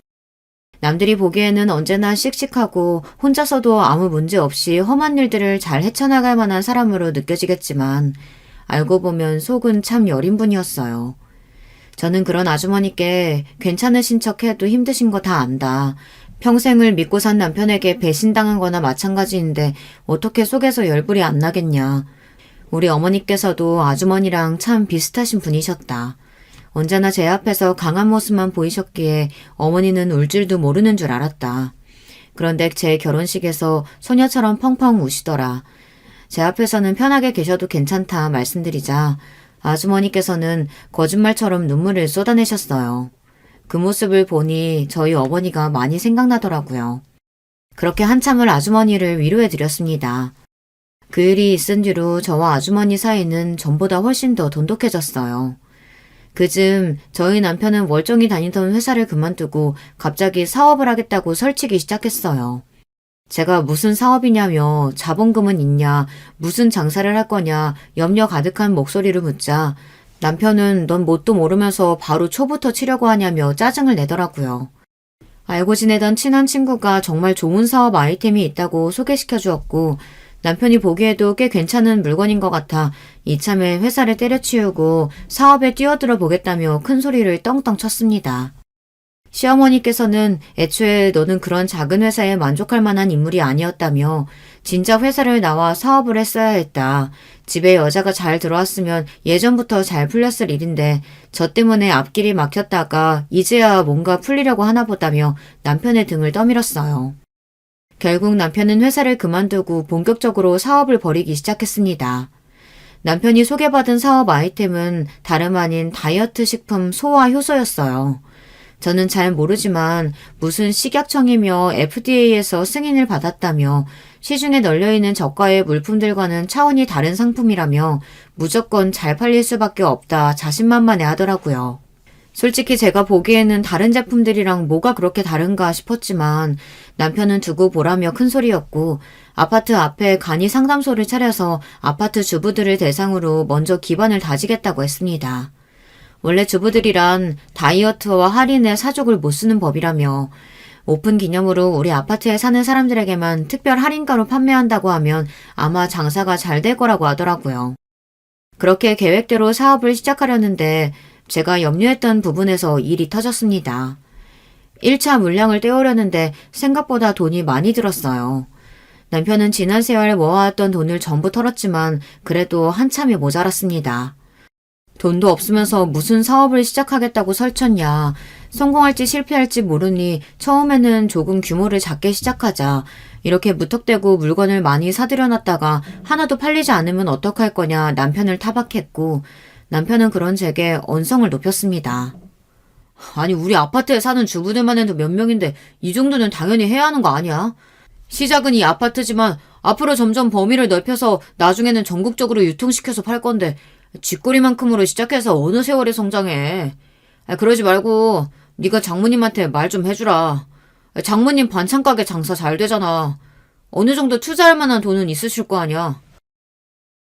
남들이 보기에는 언제나 씩씩하고 혼자서도 아무 문제 없이 험한 일들을 잘 헤쳐나갈 만한 사람으로 느껴지겠지만 알고 보면 속은 참 여린 분이었어요. 저는 그런 아주머니께 괜찮으신 척해도 힘드신 거 다 안다. 평생을 믿고 산 남편에게 배신당한 거나 마찬가지인데 어떻게 속에서 열불이 안 나겠냐. 우리 어머니께서도 아주머니랑 참 비슷하신 분이셨다. 언제나 제 앞에서 강한 모습만 보이셨기에 어머니는 울 줄도 모르는 줄 알았다. 그런데 제 결혼식에서 소녀처럼 펑펑 우시더라. 제 앞에서는 편하게 계셔도 괜찮다 말씀드리자 아주머니께서는 거짓말처럼 눈물을 쏟아내셨어요. 그 모습을 보니 저희 어머니가 많이 생각나더라고요. 그렇게 한참을 아주머니를 위로해드렸습니다. 그 일이 있은 뒤로 저와 아주머니 사이는 전보다 훨씬 더 돈독해졌어요. 그즘 저희 남편은 멀쩡히 다니던 회사를 그만두고 갑자기 사업을 하겠다고 설치기 시작했어요. 제가 무슨 사업이냐며 자본금은 있냐, 무슨 장사를 할 거냐 염려 가득한 목소리를 묻자 남편은 넌 뭣도 모르면서 바로 초부터 치려고 하냐며 짜증을 내더라고요. 알고 지내던 친한 친구가 정말 좋은 사업 아이템이 있다고 소개시켜 주었고 남편이 보기에도 꽤 괜찮은 물건인 것 같아 이참에 회사를 때려치우고 사업에 뛰어들어 보겠다며 큰 소리를 떵떵 쳤습니다. 시어머니께서는 애초에 너는 그런 작은 회사에 만족할 만한 인물이 아니었다며 진작 회사를 나와 사업을 했어야 했다. 집에 여자가 잘 들어왔으면 예전부터 잘 풀렸을 일인데 저 때문에 앞길이 막혔다가 이제야 뭔가 풀리려고 하나 보다며 남편의 등을 떠밀었어요. 결국 남편은 회사를 그만두고 본격적으로 사업을 벌이기 시작했습니다. 남편이 소개받은 사업 아이템은 다름 아닌 다이어트 식품 소화 효소였어요. 저는 잘 모르지만 무슨 식약청이며 FDA에서 승인을 받았다며 시중에 널려있는 저가의 물품들과는 차원이 다른 상품이라며 무조건 잘 팔릴 수밖에 없다 자신만만해 하더라고요. 솔직히 제가 보기에는 다른 제품들이랑 뭐가 그렇게 다른가 싶었지만 남편은 두고 보라며 큰 소리였고 아파트 앞에 간이 상담소를 차려서 아파트 주부들을 대상으로 먼저 기반을 다지겠다고 했습니다. 원래 주부들이란 다이어트와 할인에 사족을 못 쓰는 법이라며 오픈 기념으로 우리 아파트에 사는 사람들에게만 특별 할인가로 판매한다고 하면 아마 장사가 잘 될 거라고 하더라고요. 그렇게 계획대로 사업을 시작하려는데 제가 염려했던 부분에서 일이 터졌습니다. 1차 물량을 떼오려는데 생각보다 돈이 많이 들었어요. 남편은 지난 세월 모아왔던 돈을 전부 털었지만 그래도 한참이 모자랐습니다. 돈도 없으면서 무슨 사업을 시작하겠다고 설쳤냐. 성공할지 실패할지 모르니 처음에는 조금 규모를 작게 시작하자. 이렇게 무턱대고 물건을 많이 사들여놨다가 하나도 팔리지 않으면 어떡할 거냐 남편을 타박했고 남편은 그런 제게 언성을 높였습니다. 아니 우리 아파트에 사는 주부들만 해도 몇 명인데 이 정도는 당연히 해야 하는 거 아니야? 시작은 이 아파트지만 앞으로 점점 범위를 넓혀서 나중에는 전국적으로 유통시켜서 팔 건데 쥐꼬리만큼으로 시작해서 어느 세월에 성장해. 그러지 말고 네가 장모님한테 말 좀 해주라. 장모님 반찬 가게 장사 잘 되잖아. 어느 정도 투자할 만한 돈은 있으실 거 아니야.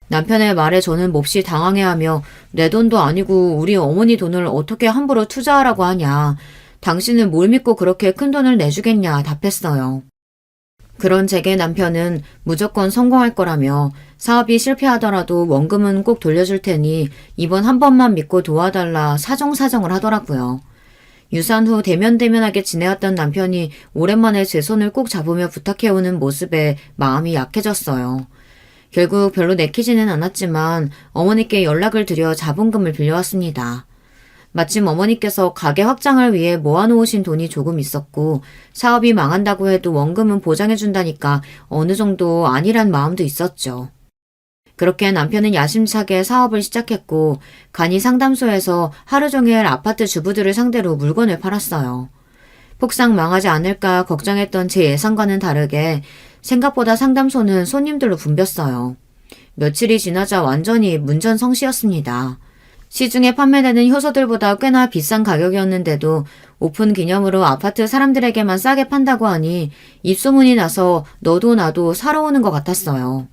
남편의 말에 저는 몹시 당황해하며 내 돈도 아니고 우리 어머니 돈을 어떻게 함부로 투자하라고 하냐. 당신은 뭘 믿고 그렇게 큰 돈을 내주겠냐 답했어요. 그런 제게 남편은 무조건 성공할 거라며 사업이 실패하더라도 원금은 꼭 돌려줄 테니 이번 한 번만 믿고 도와달라 사정사정을 하더라고요. 유산 후 대면대면하게 지내왔던 남편이 오랜만에 제 손을 꼭 잡으며 부탁해오는 모습에 마음이 약해졌어요. 결국 별로 내키지는 않았지만 어머니께 연락을 드려 자본금을 빌려왔습니다. 마침 어머니께서 가게 확장을 위해 모아놓으신 돈이 조금 있었고 사업이 망한다고 해도 원금은 보장해준다니까 어느 정도 아니란 마음도 있었죠. 그렇게 남편은 야심차게 사업을 시작했고 간이 상담소에서 하루 종일 아파트 주부들을 상대로 물건을 팔았어요. 폭삭 망하지 않을까 걱정했던 제 예상과는 다르게 생각보다 상담소는 손님들로 붐볐어요. 며칠이 지나자 완전히 문전성시였습니다. 시중에 판매되는 효소들보다 꽤나 비싼 가격이었는데도 오픈 기념으로 아파트 사람들에게만 싸게 판다고 하니 입소문이 나서 너도 나도 사러 오는 것 같았어요.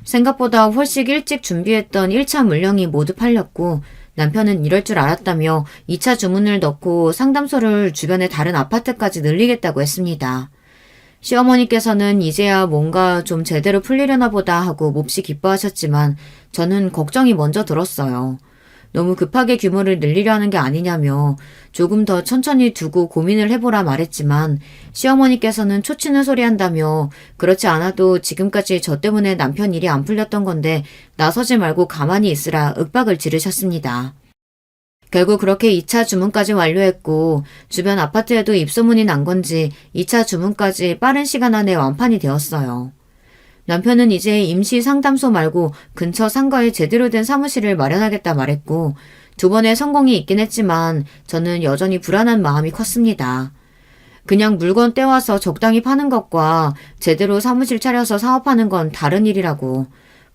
생각보다 훨씬 일찍 준비했던 1차 물량이 모두 팔렸고 남편은 이럴 줄 알았다며 2차 주문을 넣고 상담소를 주변의 다른 아파트까지 늘리겠다고 했습니다. 시어머니께서는 이제야 뭔가 좀 제대로 풀리려나 보다 하고 몹시 기뻐하셨지만 저는 걱정이 먼저 들었어요. 너무 급하게 규모를 늘리려 하는 게 아니냐며 조금 더 천천히 두고 고민을 해보라 말했지만 시어머니께서는 초치는 소리 한다며 그렇지 않아도 지금까지 저 때문에 남편 일이 안 풀렸던 건데 나서지 말고 가만히 있으라 윽박을 지르셨습니다. 결국 그렇게 2차 주문까지 완료했고 주변 아파트에도 입소문이 난 건지 2차 주문까지 빠른 시간 안에 완판이 되었어요. 남편은 이제 임시 상담소 말고 근처 상가에 제대로 된 사무실을 마련하겠다 말했고 2번의 성공이 있긴 했지만 저는 여전히 불안한 마음이 컸습니다. 그냥 물건 떼와서 적당히 파는 것과 제대로 사무실 차려서 사업하는 건 다른 일이라고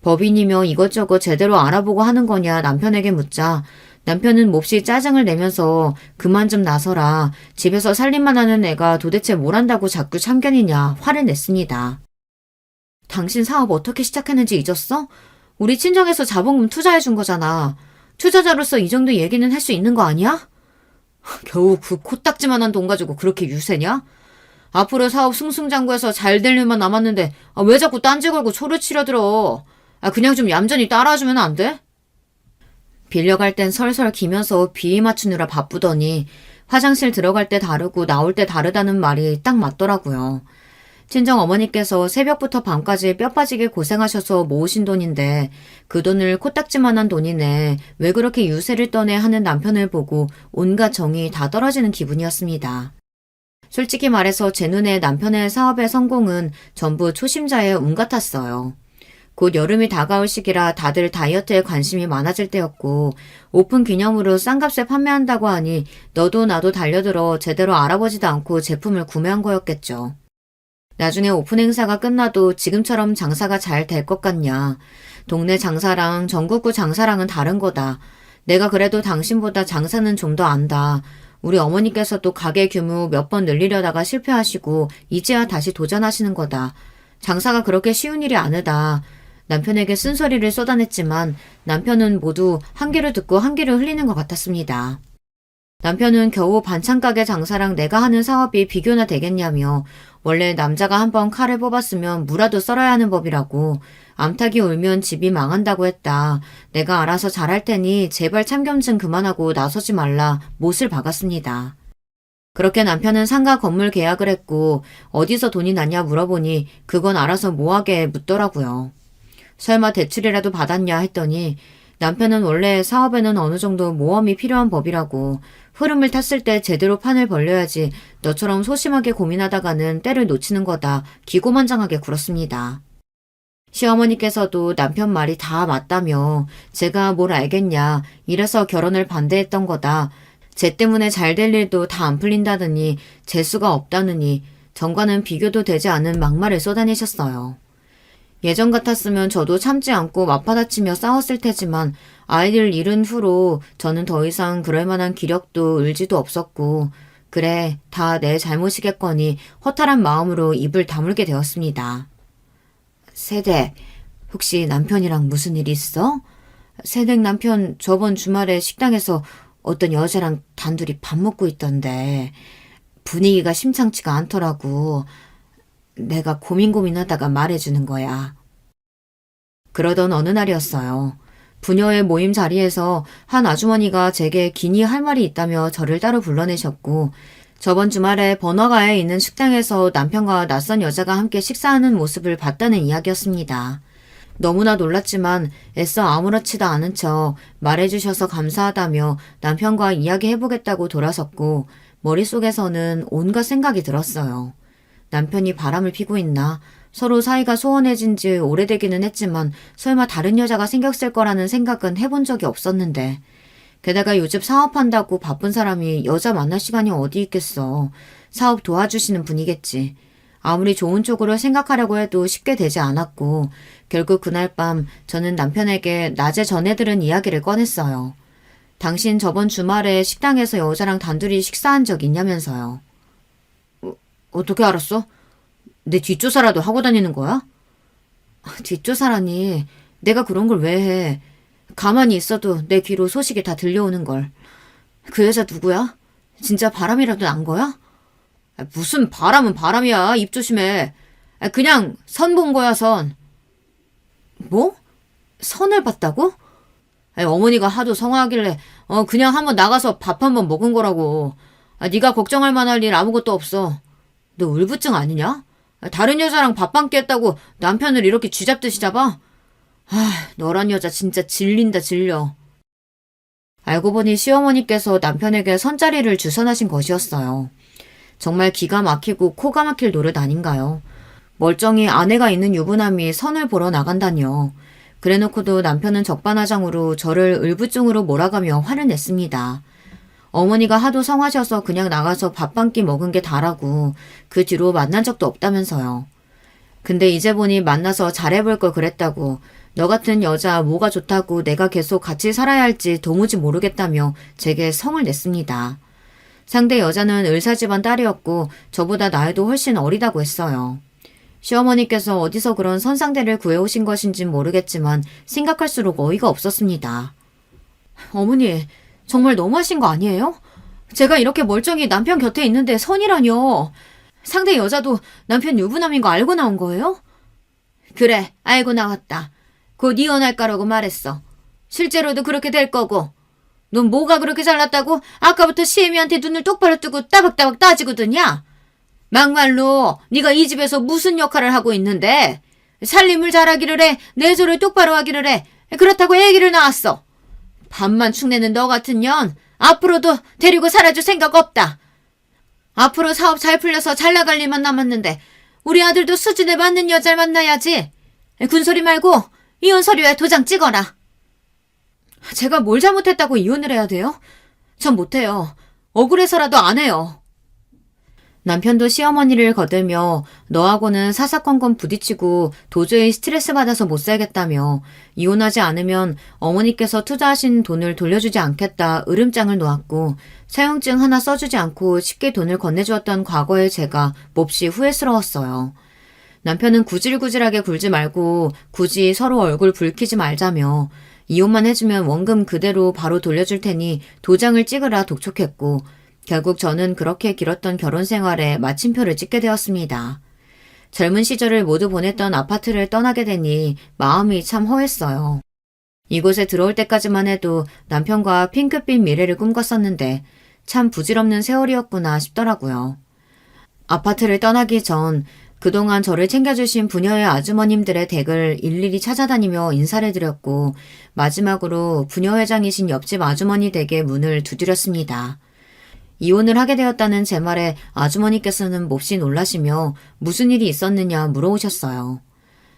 법인이며 이것저것 제대로 알아보고 하는 거냐 남편에게 묻자 남편은 몹시 짜증을 내면서 그만 좀 나서라 집에서 살림만 하는 애가 도대체 뭘 한다고 자꾸 참견이냐 화를 냈습니다. 당신 사업 어떻게 시작했는지 잊었어? 우리 친정에서 자본금 투자해준 거잖아. 투자자로서 이 정도 얘기는 할 수 있는 거 아니야? 겨우 그 코딱지만한 돈 가지고 그렇게 유세냐? 앞으로 사업 승승장구해서 잘 될 일만 남았는데 왜 자꾸 딴지 걸고 초를 치려들어? 그냥 좀 얌전히 따라주면 안 돼? 빌려갈 땐 설설 기면서 비위 맞추느라 바쁘더니 화장실 들어갈 때 다르고 나올 때 다르다는 말이 딱 맞더라고요. 친정 어머니께서 새벽부터 밤까지 뼈 빠지게 고생하셔서 모으신 돈인데 그 돈을 코딱지만한 돈이네 왜 그렇게 유세를 떠내 하는 남편을 보고 온갖 정이 다 떨어지는 기분이었습니다. 솔직히 말해서 제 눈에 남편의 사업의 성공은 전부 초심자의 운 같았어요. 곧 여름이 다가올 시기라 다들 다이어트에 관심이 많아질 때였고 오픈 기념으로 싼 값에 판매한다고 하니 너도 나도 달려들어 제대로 알아보지도 않고 제품을 구매한 거였겠죠. 나중에 오픈 행사가 끝나도 지금처럼 장사가 잘 될 것 같냐. 동네 장사랑 전국구 장사랑은 다른 거다. 내가 그래도 당신보다 장사는 좀 더 안다. 우리 어머니께서도 가게 규모 몇 번 늘리려다가 실패하시고 이제야 다시 도전하시는 거다. 장사가 그렇게 쉬운 일이 아니다. 남편에게 쓴소리를 쏟아냈지만 남편은 모두 한 귀를 듣고 한 귀를 흘리는 것 같았습니다. 남편은 겨우 반찬가게 장사랑 내가 하는 사업이 비교나 되겠냐며 원래 남자가 한번 칼을 뽑았으면 무라도 썰어야 하는 법이라고 암탉이 울면 집이 망한다고 했다. 내가 알아서 잘할 테니 제발 참견 그만하고 나서지 말라 못을 박았습니다. 그렇게 남편은 상가 건물 계약을 했고 어디서 돈이 났냐 물어보니 그건 알아서 뭐하게 묻더라고요. 설마 대출이라도 받았냐 했더니 남편은 원래 사업에는 어느 정도 모험이 필요한 법이라고 흐름을 탔을 때 제대로 판을 벌려야지 너처럼 소심하게 고민하다가는 때를 놓치는 거다 기고만장하게 굴었습니다. 시어머니께서도 남편 말이 다 맞다며 제가 뭘 알겠냐 이래서 결혼을 반대했던 거다. 쟤 때문에 잘 될 일도 다 안 풀린다느니 재수가 없다느니 전과는 비교도 되지 않은 막말을 쏟아내셨어요. 예전 같았으면 저도 참지 않고 맞받아치며 싸웠을 테지만 아이를 잃은 후로 저는 더 이상 그럴 만한 기력도 의지도 없었고 그래 다 내 잘못이겠거니 허탈한 마음으로 입을 다물게 되었습니다. 세댁, 혹시 남편이랑 무슨 일 있어? 세댁 남편 저번 주말에 식당에서 어떤 여자랑 단둘이 밥 먹고 있던데 분위기가 심상치가 않더라고. 내가 고민하다가 말해주는 거야. 그러던 어느 날이었어요. 부녀의 모임 자리에서 한 아주머니가 제게 기니 할 말이 있다며 저를 따로 불러내셨고 저번 주말에 번화가에 있는 식당에서 남편과 낯선 여자가 함께 식사하는 모습을 봤다는 이야기였습니다. 너무나 놀랐지만 애써 아무렇지도 않은 척 말해주셔서 감사하다며 남편과 이야기해보겠다고 돌아섰고 머릿속에서는 온갖 생각이 들었어요. 남편이 바람을 피고 있나? 서로 사이가 소원해진 지 오래되기는 했지만 설마 다른 여자가 생겼을 거라는 생각은 해본 적이 없었는데 게다가 요즘 사업한다고 바쁜 사람이 여자 만날 시간이 어디 있겠어. 사업 도와주시는 분이겠지. 아무리 좋은 쪽으로 생각하려고 해도 쉽게 되지 않았고 결국 그날 밤 저는 남편에게 낮에 전해 들은 이야기를 꺼냈어요. 당신 저번 주말에 식당에서 여자랑 단둘이 식사한 적 있냐면서요. 어떻게 알았어? 내 뒷조사라도 하고 다니는 거야? 뒷조사라니 내가 그런 걸 왜 해. 가만히 있어도 내 귀로 소식이 다 들려오는 걸. 그 여자 누구야? 진짜 바람이라도 난 거야? 무슨 바람은 바람이야. 입 조심해. 그냥 선 본 거야, 선. 뭐? 선을 봤다고? 어머니가 하도 성화하길래 그냥 한번 나가서 밥 한번 먹은 거라고. 네가 걱정할 만할 일 아무것도 없어. 너 울부증 아니냐? 다른 여자랑 밥 한 끼 했다고 남편을 이렇게 쥐잡듯이 잡아? 너란 여자 진짜 질린다 질려. 알고 보니 시어머니께서 남편에게 선자리를 주선하신 것이었어요. 정말 기가 막히고 코가 막힐 노릇 아닌가요? 멀쩡히 아내가 있는 유부남이 선을 보러 나간다니요. 그래놓고도 남편은 적반하장으로 저를 울부증으로 몰아가며 화를 냈습니다. 어머니가 하도 성하셔서 그냥 나가서 밥 한 끼 먹은 게 다라고 그 뒤로 만난 적도 없다면서요. 근데 이제 보니 만나서 잘해볼 걸 그랬다고 너 같은 여자 뭐가 좋다고 내가 계속 같이 살아야 할지 도무지 모르겠다며 제게 성을 냈습니다. 상대 여자는 을사 집안 딸이었고 저보다 나이도 훨씬 어리다고 했어요. 시어머니께서 어디서 그런 선상대를 구해오신 것인진 모르겠지만 생각할수록 어이가 없었습니다. 어머니, 정말 너무하신 거 아니에요? 제가 이렇게 멀쩡히 남편 곁에 있는데 선이라뇨. 상대 여자도 남편 유부남인 거 알고 나온 거예요? 그래, 알고 나왔다. 곧 이혼할 거라고 말했어. 실제로도 그렇게 될 거고. 넌 뭐가 그렇게 잘났다고 아까부터 시애미한테 눈을 똑바로 뜨고 따박따박 따지고 드냐? 막말로 네가 이 집에서 무슨 역할을 하고 있는데 살림을 잘하기를 해, 내조를 똑바로 하기를 해. 그렇다고 애기를 낳았어. 밥만 축내는 너 같은 년 앞으로도 데리고 살아줄 생각 없다. 앞으로 사업 잘 풀려서 잘 나갈 일만 남았는데 우리 아들도 수준에 맞는 여자를 만나야지. 군소리 말고 이혼 서류에 도장 찍어라. 제가 뭘 잘못했다고 이혼을 해야 돼요? 전 못해요. 억울해서라도 안 해요. 남편도 시어머니를 거들며 너하고는 사사건건 부딪히고 도저히 스트레스 받아서 못 살겠다며 이혼하지 않으면 어머니께서 투자하신 돈을 돌려주지 않겠다 으름장을 놓았고 사용증 하나 써주지 않고 쉽게 돈을 건네주었던 과거의 제가 몹시 후회스러웠어요. 남편은 구질구질하게 굴지 말고 굳이 서로 얼굴 붉히지 말자며 이혼만 해주면 원금 그대로 바로 돌려줄 테니 도장을 찍으라 독촉했고 결국 저는 그렇게 길었던 결혼 생활에 마침표를 찍게 되었습니다. 젊은 시절을 모두 보냈던 아파트를 떠나게 되니 마음이 참 허했어요. 이곳에 들어올 때까지만 해도 남편과 핑크빛 미래를 꿈꿨었는데 참 부질없는 세월이었구나 싶더라고요. 아파트를 떠나기 전 그동안 저를 챙겨주신 부녀의 아주머님들의 댁을 일일이 찾아다니며 인사를 드렸고 마지막으로 부녀 회장이신 옆집 아주머니 댁의 문을 두드렸습니다. 이혼을 하게 되었다는 제 말에 아주머니께서는 몹시 놀라시며 무슨 일이 있었느냐 물어오셨어요.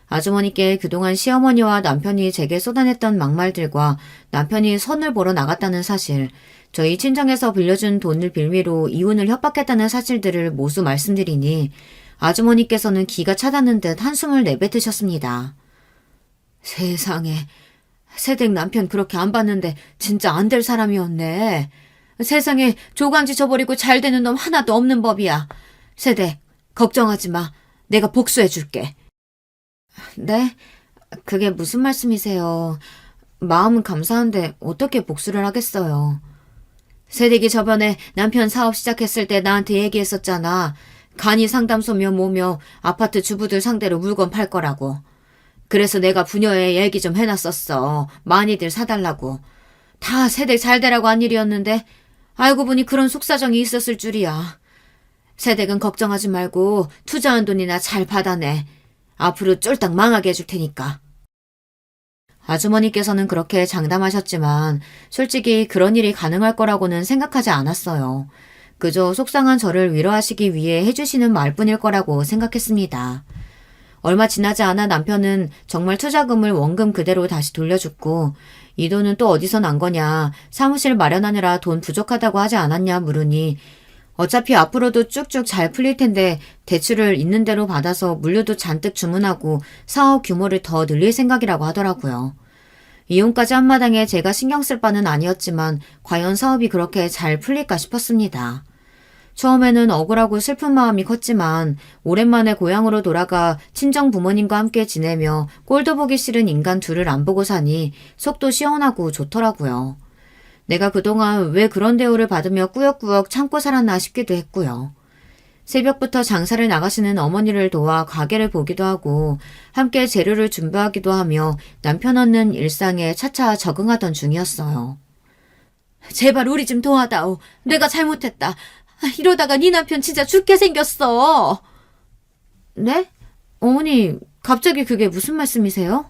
아주머니께 그동안 시어머니와 남편이 제게 쏟아냈던 막말들과 남편이 선을 보러 나갔다는 사실, 저희 친정에서 빌려준 돈을 빌미로 이혼을 협박했다는 사실들을 모두 말씀드리니 아주머니께서는 기가 차다는 듯 한숨을 내뱉으셨습니다. 세상에, 새댁 남편 그렇게 안 봤는데 진짜 안 될 사람이었네. 세상에 조강지 쳐버리고 잘 되는 놈 하나도 없는 법이야. 새댁, 걱정하지 마. 내가 복수해줄게. 네? 그게 무슨 말씀이세요? 마음은 감사한데 어떻게 복수를 하겠어요? 새댁이 저번에 남편 사업 시작했을 때 나한테 얘기했었잖아. 간이 상담소며 뭐며 아파트 주부들 상대로 물건 팔 거라고. 그래서 내가 부녀에 얘기 좀 해놨었어. 많이들 사달라고. 다 새댁 잘 되라고 한 일이었는데 알고 보니 그런 속사정이 있었을 줄이야. 새댁은 걱정하지 말고 투자한 돈이나 잘 받아내. 앞으로 쫄딱 망하게 해줄 테니까. 아주머니께서는 그렇게 장담하셨지만 솔직히 그런 일이 가능할 거라고는 생각하지 않았어요. 그저 속상한 저를 위로하시기 위해 해주시는 말뿐일 거라고 생각했습니다. 얼마 지나지 않아 남편은 정말 투자금을 원금 그대로 다시 돌려줬고 이 돈은 또 어디서 난 거냐, 사무실 마련하느라 돈 부족하다고 하지 않았냐 물으니 어차피 앞으로도 쭉쭉 잘 풀릴 텐데 대출을 있는 대로 받아서 물류도 잔뜩 주문하고 사업 규모를 더 늘릴 생각이라고 하더라고요. 이혼까지 한마당에 제가 신경 쓸 바는 아니었지만 과연 사업이 그렇게 잘 풀릴까 싶었습니다. 처음에는 억울하고 슬픈 마음이 컸지만 오랜만에 고향으로 돌아가 친정 부모님과 함께 지내며 꼴도 보기 싫은 인간 둘을 안 보고 사니 속도 시원하고 좋더라고요. 내가 그동안 왜 그런 대우를 받으며 꾸역꾸역 참고 살았나 싶기도 했고요. 새벽부터 장사를 나가시는 어머니를 도와 가게를 보기도 하고 함께 재료를 준비하기도 하며 남편 없는 일상에 차차 적응하던 중이었어요. 제발 우리 좀 도와다오. 내가 잘못했다. 이러다가 네 남편 진짜 죽게 생겼어. 네? 어머니, 갑자기 그게 무슨 말씀이세요?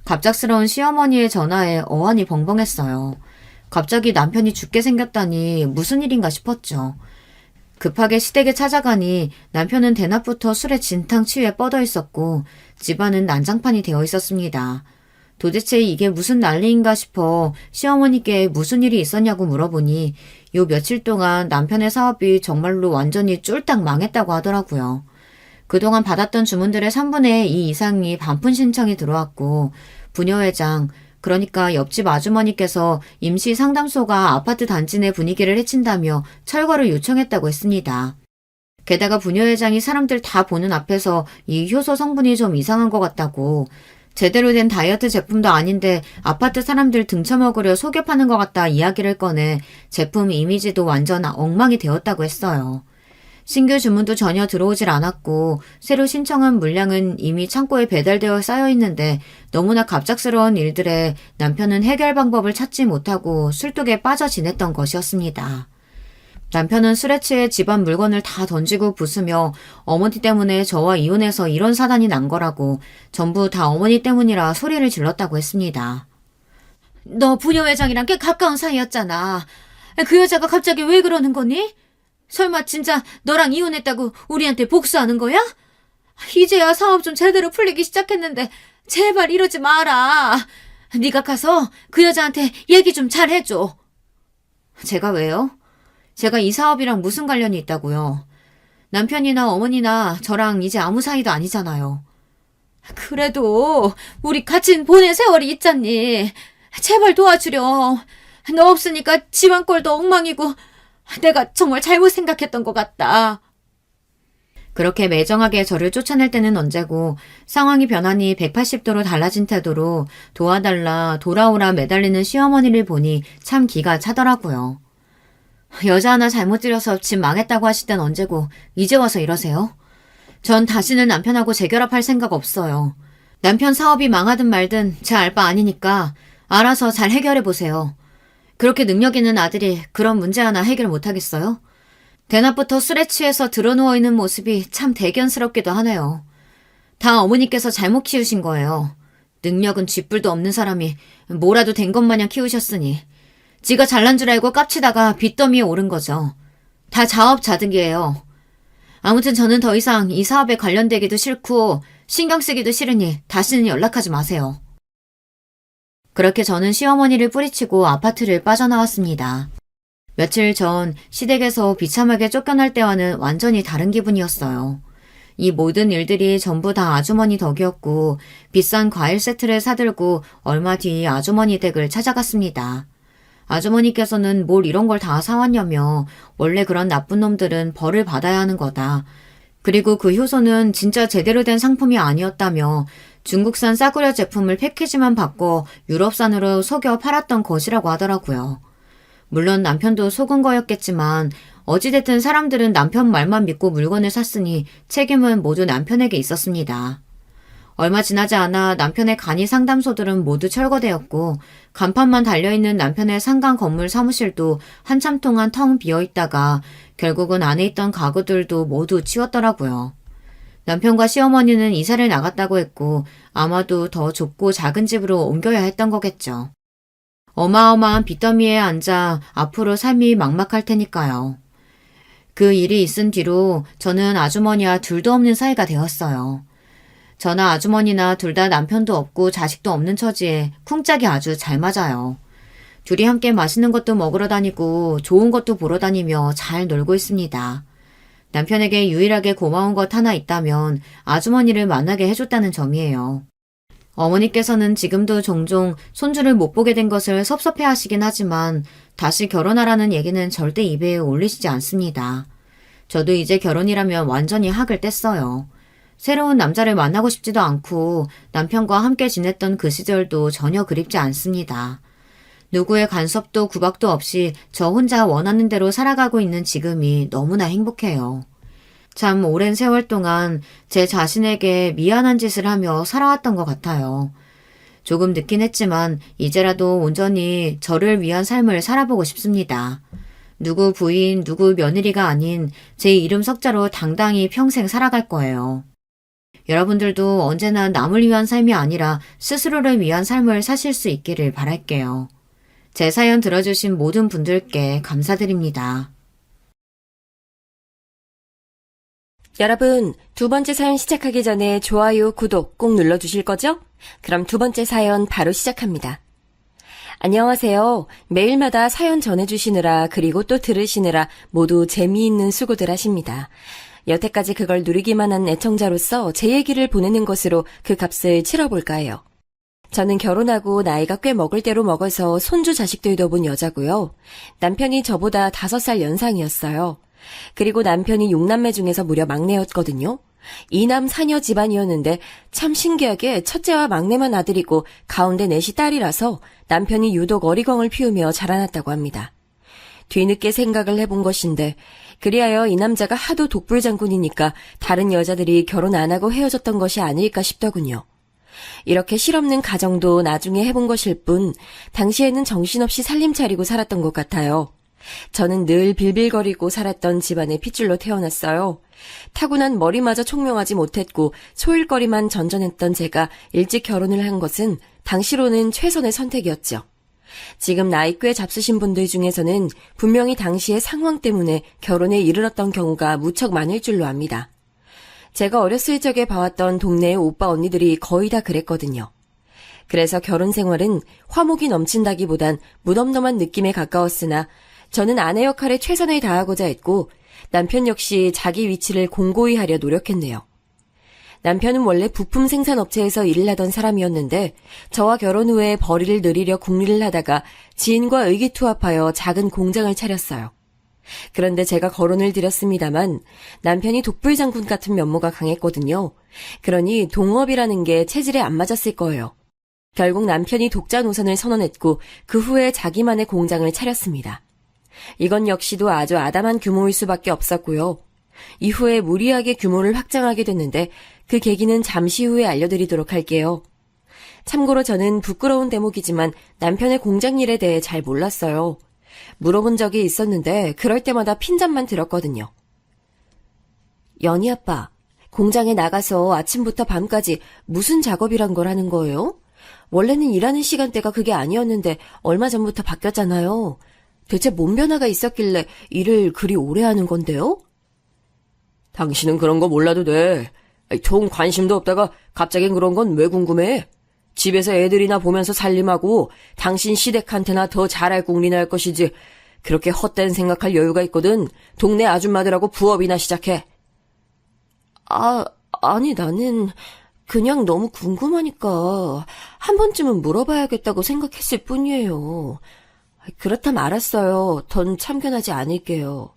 갑작스러운 시어머니의 전화에 어안이 벙벙했어요. 갑자기 남편이 죽게 생겼다니 무슨 일인가 싶었죠. 급하게 시댁에 찾아가니 남편은 대낮부터 술에 진탕 취해 뻗어 있었고 집안은 난장판이 되어 있었습니다. 도대체 이게 무슨 난리인가 싶어 시어머니께 무슨 일이 있었냐고 물어보니 요 며칠 동안 남편의 사업이 정말로 완전히 쫄딱 망했다고 하더라고요. 그동안 받았던 주문들의 3분의 2 이상이 반품 신청이 들어왔고 부녀회장, 그러니까 옆집 아주머니께서 임시 상담소가 아파트 단지 내 분위기를 해친다며 철거를 요청했다고 했습니다. 게다가 부녀회장이 사람들 다 보는 앞에서 이 효소 성분이 좀 이상한 것 같다고, 제대로 된 다이어트 제품도 아닌데 아파트 사람들 등쳐먹으려 속여 파는 것 같다 이야기를 꺼내 제품 이미지도 완전 엉망이 되었다고 했어요. 신규 주문도 전혀 들어오질 않았고 새로 신청한 물량은 이미 창고에 배달되어 쌓여 있는데 너무나 갑작스러운 일들에 남편은 해결 방법을 찾지 못하고 술독에 빠져 지냈던 것이었습니다. 남편은 술에 취해 집안 물건을 다 던지고 부수며 어머니 때문에 저와 이혼해서 이런 사단이 난 거라고 전부 다 어머니 때문이라 소리를 질렀다고 했습니다. 너 부녀회장이랑 꽤 가까운 사이였잖아. 그 여자가 갑자기 왜 그러는 거니? 설마 진짜 너랑 이혼했다고 우리한테 복수하는 거야? 이제야 사업 좀 제대로 풀리기 시작했는데 제발 이러지 마라. 네가 가서 그 여자한테 얘기 좀 잘 해줘. 제가 왜요? 제가 이 사업이랑 무슨 관련이 있다고요? 남편이나 어머니나 저랑 이제 아무 사이도 아니잖아요. 그래도 우리 같이 보낸 세월이 있잖니. 제발 도와주렴. 너 없으니까 집안 꼴도 엉망이고 내가 정말 잘못 생각했던 것 같다. 그렇게 매정하게 저를 쫓아낼 때는 언제고 상황이 변하니 180도로 달라진 태도로 도와달라 돌아오라 매달리는 시어머니를 보니 참 기가 차더라고요. 여자 하나 잘못 들여서 집 망했다고 하실 땐 언제고 이제 와서 이러세요? 전 다시는 남편하고 재결합할 생각 없어요. 남편 사업이 망하든 말든 제 알 바 아니니까 알아서 잘 해결해보세요. 그렇게 능력 있는 아들이 그런 문제 하나 해결 못하겠어요? 대낮부터 술에 취해서 드러누워있는 모습이 참 대견스럽기도 하네요. 다 어머니께서 잘못 키우신 거예요. 능력은 쥐뿔도 없는 사람이 뭐라도 된 것 마냥 키우셨으니 지가 잘난 줄 알고 깝치다가 빚더미에 오른 거죠. 다 자업자득이에요. 아무튼 저는 더 이상 이 사업에 관련되기도 싫고 신경 쓰기도 싫으니 다시는 연락하지 마세요. 그렇게 저는 시어머니를 뿌리치고 아파트를 빠져나왔습니다. 며칠 전 시댁에서 비참하게 쫓겨날 때와는 완전히 다른 기분이었어요. 이 모든 일들이 전부 다 아주머니 덕이었고 비싼 과일 세트를 사들고 얼마 뒤 아주머니 댁을 찾아갔습니다. 아주머니께서는 뭘 이런 걸 다 사왔냐며 원래 그런 나쁜 놈들은 벌을 받아야 하는 거다. 그리고 그 효소는 진짜 제대로 된 상품이 아니었다며 중국산 싸구려 제품을 패키지만 바꿔 유럽산으로 속여 팔았던 것이라고 하더라고요. 물론 남편도 속은 거였겠지만 어찌됐든 사람들은 남편 말만 믿고 물건을 샀으니 책임은 모두 남편에게 있었습니다. 얼마 지나지 않아 남편의 간이 상담소들은 모두 철거되었고 간판만 달려있는 남편의 상가 건물 사무실도 한참 동안 텅 비어있다가 결국은 안에 있던 가구들도 모두 치웠더라고요. 남편과 시어머니는 이사를 나갔다고 했고 아마도 더 좁고 작은 집으로 옮겨야 했던 거겠죠. 어마어마한 빚더미에 앉아 앞으로 삶이 막막할 테니까요. 그 일이 있은 뒤로 저는 아주머니와 둘도 없는 사이가 되었어요. 저나 아주머니나 둘 다 남편도 없고 자식도 없는 처지에 쿵짝이 아주 잘 맞아요. 둘이 함께 맛있는 것도 먹으러 다니고 좋은 것도 보러 다니며 잘 놀고 있습니다. 남편에게 유일하게 고마운 것 하나 있다면 아주머니를 만나게 해줬다는 점이에요. 어머니께서는 지금도 종종 손주를 못 보게 된 것을 섭섭해 하시긴 하지만 다시 결혼하라는 얘기는 절대 입에 올리시지 않습니다. 저도 이제 결혼이라면 완전히 학을 뗐어요. 새로운 남자를 만나고 싶지도 않고 남편과 함께 지냈던 그 시절도 전혀 그립지 않습니다. 누구의 간섭도 구박도 없이 저 혼자 원하는 대로 살아가고 있는 지금이 너무나 행복해요. 참 오랜 세월 동안 제 자신에게 미안한 짓을 하며 살아왔던 것 같아요. 조금 늦긴 했지만 이제라도 온전히 저를 위한 삶을 살아보고 싶습니다. 누구 부인, 누구 며느리가 아닌 제 이름 석자로 당당히 평생 살아갈 거예요. 여러분들도 언제나 남을 위한 삶이 아니라 스스로를 위한 삶을 사실 수 있기를 바랄게요. 제 사연 들어주신 모든 분들께 감사드립니다. 여러분, 두 번째 사연 시작하기 전에 좋아요, 구독 꼭 눌러주실 거죠? 그럼 두 번째 사연 바로 시작합니다. 안녕하세요. 매일마다 사연 전해주시느라 그리고 또 들으시느라 모두 재미있는 수고들 하십니다. 여태까지 그걸 누리기만 한 애청자로서 제 얘기를 보내는 것으로 그 값을 치러볼까 해요. 저는 결혼하고 나이가 꽤 먹을 대로 먹어서 손주 자식들도 본 여자고요. 남편이 저보다 5살 연상이었어요. 그리고 남편이 6남매 중에서 무려 막내였거든요. 2남 4녀 집안이었는데 참 신기하게 첫째와 막내만 아들이고 가운데 넷이 딸이라서 남편이 유독 어리광을 피우며 자라났다고 합니다. 뒤늦게 생각을 해본 것인데 그리하여 이 남자가 하도 독불장군이니까 다른 여자들이 결혼 안 하고 헤어졌던 것이 아닐까 싶더군요. 이렇게 실없는 가정도 나중에 해본 것일 뿐 당시에는 정신없이 살림 차리고 살았던 것 같아요. 저는 늘 빌빌거리고 살았던 집안의 핏줄로 태어났어요. 타고난 머리마저 총명하지 못했고 소일거리만 전전했던 제가 일찍 결혼을 한 것은 당시로는 최선의 선택이었죠. 지금 나이 꽤 잡수신 분들 중에서는 분명히 당시의 상황 때문에 결혼에 이르렀던 경우가 무척 많을 줄로 압니다. 제가 어렸을 적에 봐왔던 동네의 오빠 언니들이 거의 다 그랬거든요. 그래서 결혼 생활은 화목이 넘친다기보단 무덤덤한 느낌에 가까웠으나 저는 아내 역할에 최선을 다하고자 했고 남편 역시 자기 위치를 공고히 하려 노력했네요. 남편은 원래 부품 생산업체에서 일을 하던 사람이었는데 저와 결혼 후에 벌이를 늘리려 궁리를 하다가 지인과 의기투합하여 작은 공장을 차렸어요. 그런데 제가 거론을 드렸습니다만 남편이 독불장군 같은 면모가 강했거든요. 그러니 동업이라는 게 체질에 안 맞았을 거예요. 결국 남편이 독자 노선을 선언했고 그 후에 자기만의 공장을 차렸습니다. 이건 역시도 아주 아담한 규모일 수밖에 없었고요. 이후에 무리하게 규모를 확장하게 됐는데 그 계기는 잠시 후에 알려드리도록 할게요. 참고로 저는 부끄러운 대목이지만 남편의 공장 일에 대해 잘 몰랐어요. 물어본 적이 있었는데 그럴 때마다 핀잔만 들었거든요. 연희 아빠, 공장에 나가서 아침부터 밤까지 무슨 작업이란 걸 하는 거예요? 원래는 일하는 시간대가 그게 아니었는데 얼마 전부터 바뀌었잖아요. 대체 뭔 변화가 있었길래 일을 그리 오래 하는 건데요? 당신은 그런 거 몰라도 돼. 종 관심도 없다가 갑자기 그런 건 왜 궁금해? 집에서 애들이나 보면서 살림하고 당신 시댁한테나 더 잘할 궁리나 할 것이지. 그렇게 헛된 생각할 여유가 있거든. 동네 아줌마들하고 부업이나 시작해. 아니 나는 그냥 너무 궁금하니까 한 번쯤은 물어봐야겠다고 생각했을 뿐이에요. 그렇다면 알았어요. 전 참견하지 않을게요.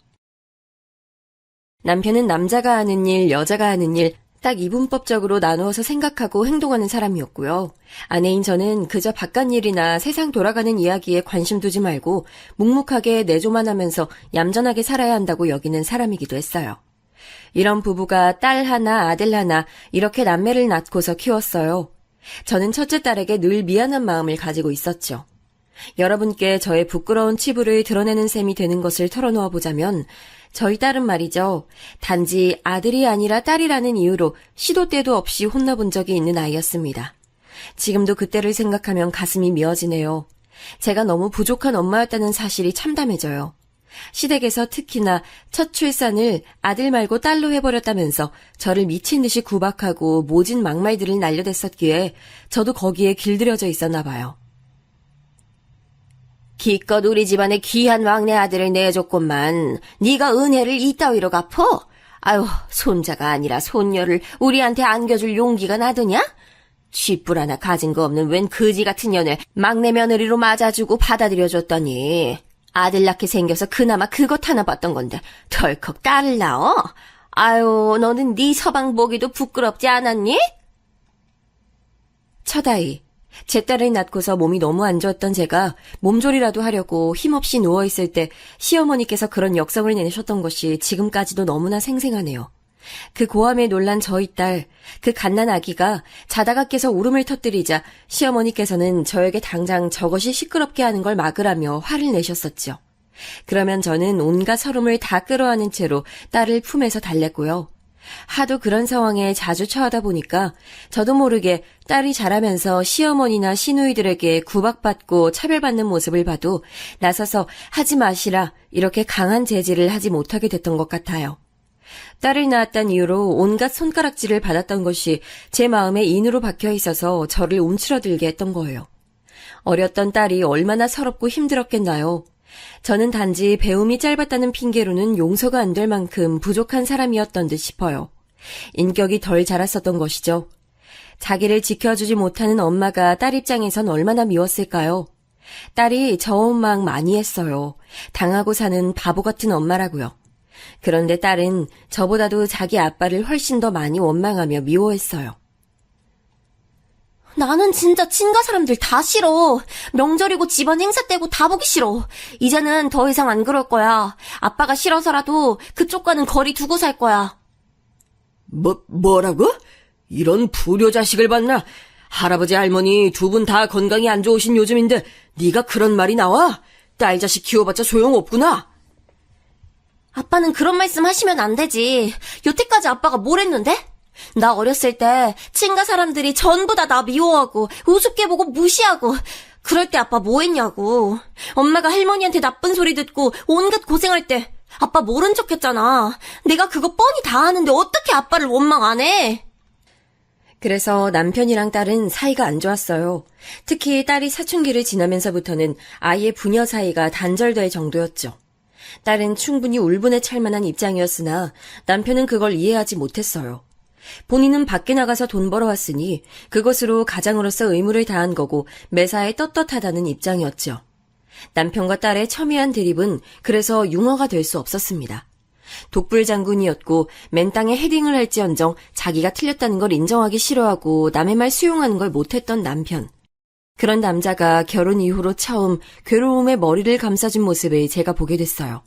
남편은 남자가 하는 일, 여자가 하는 일, 딱 이분법적으로 나누어서 생각하고 행동하는 사람이었고요. 아내인 저는 그저 바깥 일이나 세상 돌아가는 이야기에 관심 두지 말고 묵묵하게 내조만 하면서 얌전하게 살아야 한다고 여기는 사람이기도 했어요. 이런 부부가 딸 하나, 아들 하나 이렇게 남매를 낳고서 키웠어요. 저는 첫째 딸에게 늘 미안한 마음을 가지고 있었죠. 여러분께 저의 부끄러운 치부를 드러내는 셈이 되는 것을 털어놓아 보자면 저희 딸은 말이죠. 단지 아들이 아니라 딸이라는 이유로 시도 때도 없이 혼나본 적이 있는 아이였습니다. 지금도 그때를 생각하면 가슴이 미어지네요. 제가 너무 부족한 엄마였다는 사실이 참담해져요. 시댁에서 특히나 첫 출산을 아들 말고 딸로 해버렸다면서 저를 미친 듯이 구박하고 모진 막말들을 날려댔었기에 저도 거기에 길들여져 있었나 봐요. 기껏 우리 집안에 귀한 막내 아들을 내줬건만 네가 은혜를 이따위로 갚어? 아유, 손자가 아니라 손녀를 우리한테 안겨줄 용기가 나더냐? 쥐뿔 하나 가진 거 없는 웬 거지 같은 년을 막내 며느리로 맞아주고 받아들여줬더니 아들 낳게 생겨서 그나마 그것 하나 봤던 건데 덜컥 딸을 낳어? 아유, 너는 네 서방 보기도 부끄럽지 않았니? 첫 아이. 제 딸을 낳고서 몸이 너무 안 좋았던 제가 몸조리라도 하려고 힘없이 누워있을 때 시어머니께서 그런 역성을 내셨던 것이 지금까지도 너무나 생생하네요. 그 고함에 놀란 저희 딸, 그 갓난 아기가 자다가 깨서 울음을 터뜨리자 시어머니께서는 저에게 당장 저것이 시끄럽게 하는 걸 막으라며 화를 내셨었죠. 그러면 저는 온갖 서름을 다 끌어안은 채로 딸을 품에서 달랬고요. 하도 그런 상황에 자주 처하다 보니까 저도 모르게 딸이 자라면서 시어머니나 시누이들에게 구박받고 차별받는 모습을 봐도 나서서 하지 마시라 이렇게 강한 제지를 하지 못하게 됐던 것 같아요. 딸을 낳았다는 이유로 온갖 손가락질을 받았던 것이 제 마음에 인으로 박혀 있어서 저를 움츠러들게 했던 거예요. 어렸던 딸이 얼마나 서럽고 힘들었겠나요? 저는 단지 배움이 짧았다는 핑계로는 용서가 안 될 만큼 부족한 사람이었던 듯 싶어요. 인격이 덜 자랐었던 것이죠. 자기를 지켜주지 못하는 엄마가 딸 입장에선 얼마나 미웠을까요? 딸이 저 원망 많이 했어요. 당하고 사는 바보 같은 엄마라고요. 그런데 딸은 저보다도 자기 아빠를 훨씬 더 많이 원망하며 미워했어요. 나는 진짜 친가 사람들 다 싫어. 명절이고 집안 행사 때고 다 보기 싫어. 이제는 더 이상 안 그럴 거야. 아빠가 싫어서라도 그쪽과는 거리 두고 살 거야. 뭐라고? 이런 불효 자식을 봤나? 할아버지 할머니 두 분 다 건강이 안 좋으신 요즘인데 네가 그런 말이 나와? 딸 자식 키워봤자 소용없구나. 아빠는 그런 말씀 하시면 안 되지. 여태까지 아빠가 뭘 했는데? 나 어렸을 때 친가 사람들이 전부 다 나 미워하고 우습게 보고 무시하고 그럴 때 아빠 뭐 했냐고. 엄마가 할머니한테 나쁜 소리 듣고 온갖 고생할 때 아빠 모른 척 했잖아. 내가 그거 뻔히 다 아는데 어떻게 아빠를 원망 안 해? 그래서 남편이랑 딸은 사이가 안 좋았어요. 특히 딸이 사춘기를 지나면서부터는 아이의 부녀 사이가 단절될 정도였죠. 딸은 충분히 울분에 찰 만한 입장이었으나 남편은 그걸 이해하지 못했어요. 본인은 밖에 나가서 돈 벌어왔으니 그것으로 가장으로서 의무를 다한 거고 매사에 떳떳하다는 입장이었죠. 남편과 딸의 첨예한 대립은 그래서 융화가 될 수 없었습니다. 독불장군이었고 맨땅에 헤딩을 할지언정 자기가 틀렸다는 걸 인정하기 싫어하고 남의 말 수용하는 걸 못했던 남편. 그런 남자가 결혼 이후로 처음 괴로움에 머리를 감싸준 모습을 제가 보게 됐어요.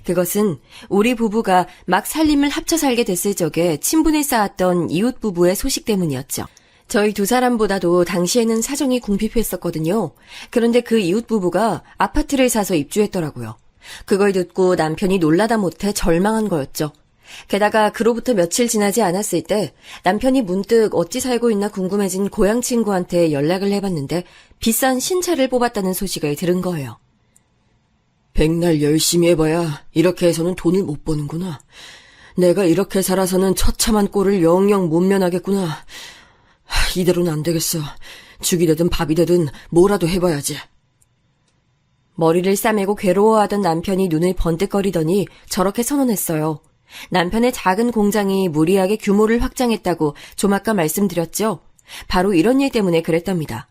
그것은 우리 부부가 막 살림을 합쳐 살게 됐을 적에 친분을 쌓았던 이웃 부부의 소식 때문이었죠. 저희 두 사람보다도 당시에는 사정이 궁핍했었거든요. 그런데 그 이웃 부부가 아파트를 사서 입주했더라고요. 그걸 듣고 남편이 놀라다 못해 절망한 거였죠. 게다가 그로부터 며칠 지나지 않았을 때 남편이 문득 어찌 살고 있나 궁금해진 고향 친구한테 연락을 해봤는데 비싼 신차를 뽑았다는 소식을 들은 거예요. 백날 열심히 해봐야 이렇게 해서는 돈을 못 버는구나. 내가 이렇게 살아서는 처참한 꼴을 영영 못 면하겠구나. 이대로는 안 되겠어. 죽이 되든 밥이 되든 뭐라도 해봐야지. 머리를 싸매고 괴로워하던 남편이 눈을 번뜩거리더니 저렇게 선언했어요. 남편의 작은 공장이 무리하게 규모를 확장했다고 좀 아까 말씀드렸죠? 바로 이런 일 때문에 그랬답니다.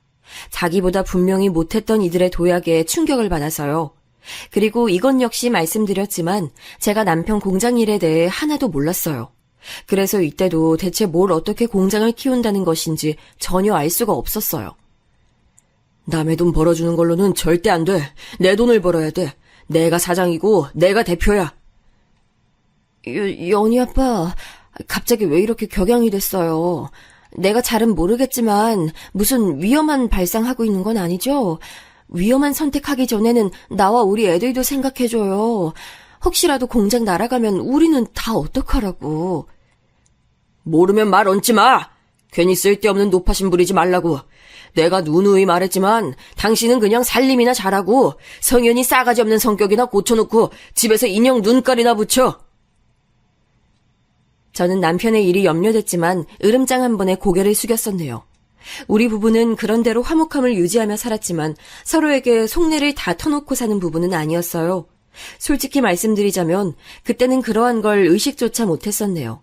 자기보다 분명히 못했던 이들의 도약에 충격을 받아서요. 그리고 이건 역시 말씀드렸지만 제가 남편 공장 일에 대해 하나도 몰랐어요. 그래서 이때도 대체 뭘 어떻게 공장을 키운다는 것인지 전혀 알 수가 없었어요. 남의 돈 벌어주는 걸로는 절대 안 돼. 내 돈을 벌어야 돼. 내가 사장이고 내가 대표야. 연희 아빠, 갑자기 왜 이렇게 격양이 됐어요? 내가 잘은 모르겠지만 무슨 위험한 발상하고 있는 건 아니죠? 위험한 선택하기 전에는 나와 우리 애들도 생각해줘요. 혹시라도 공장 날아가면 우리는 다 어떡하라고. 모르면 말 얹지 마. 괜히 쓸데없는 노파심 부리지 말라고. 내가 누누이 말했지만 당신은 그냥 살림이나 잘하고 성현이 싸가지 없는 성격이나 고쳐놓고 집에서 인형 눈깔이나 붙여. 저는 남편의 일이 염려됐지만 으름장 한 번에 고개를 숙였었네요. 우리 부부는 그런대로 화목함을 유지하며 살았지만 서로에게 속내를 다 터놓고 사는 부부는 아니었어요. 솔직히 말씀드리자면 그때는 그러한 걸 의식조차 못했었네요.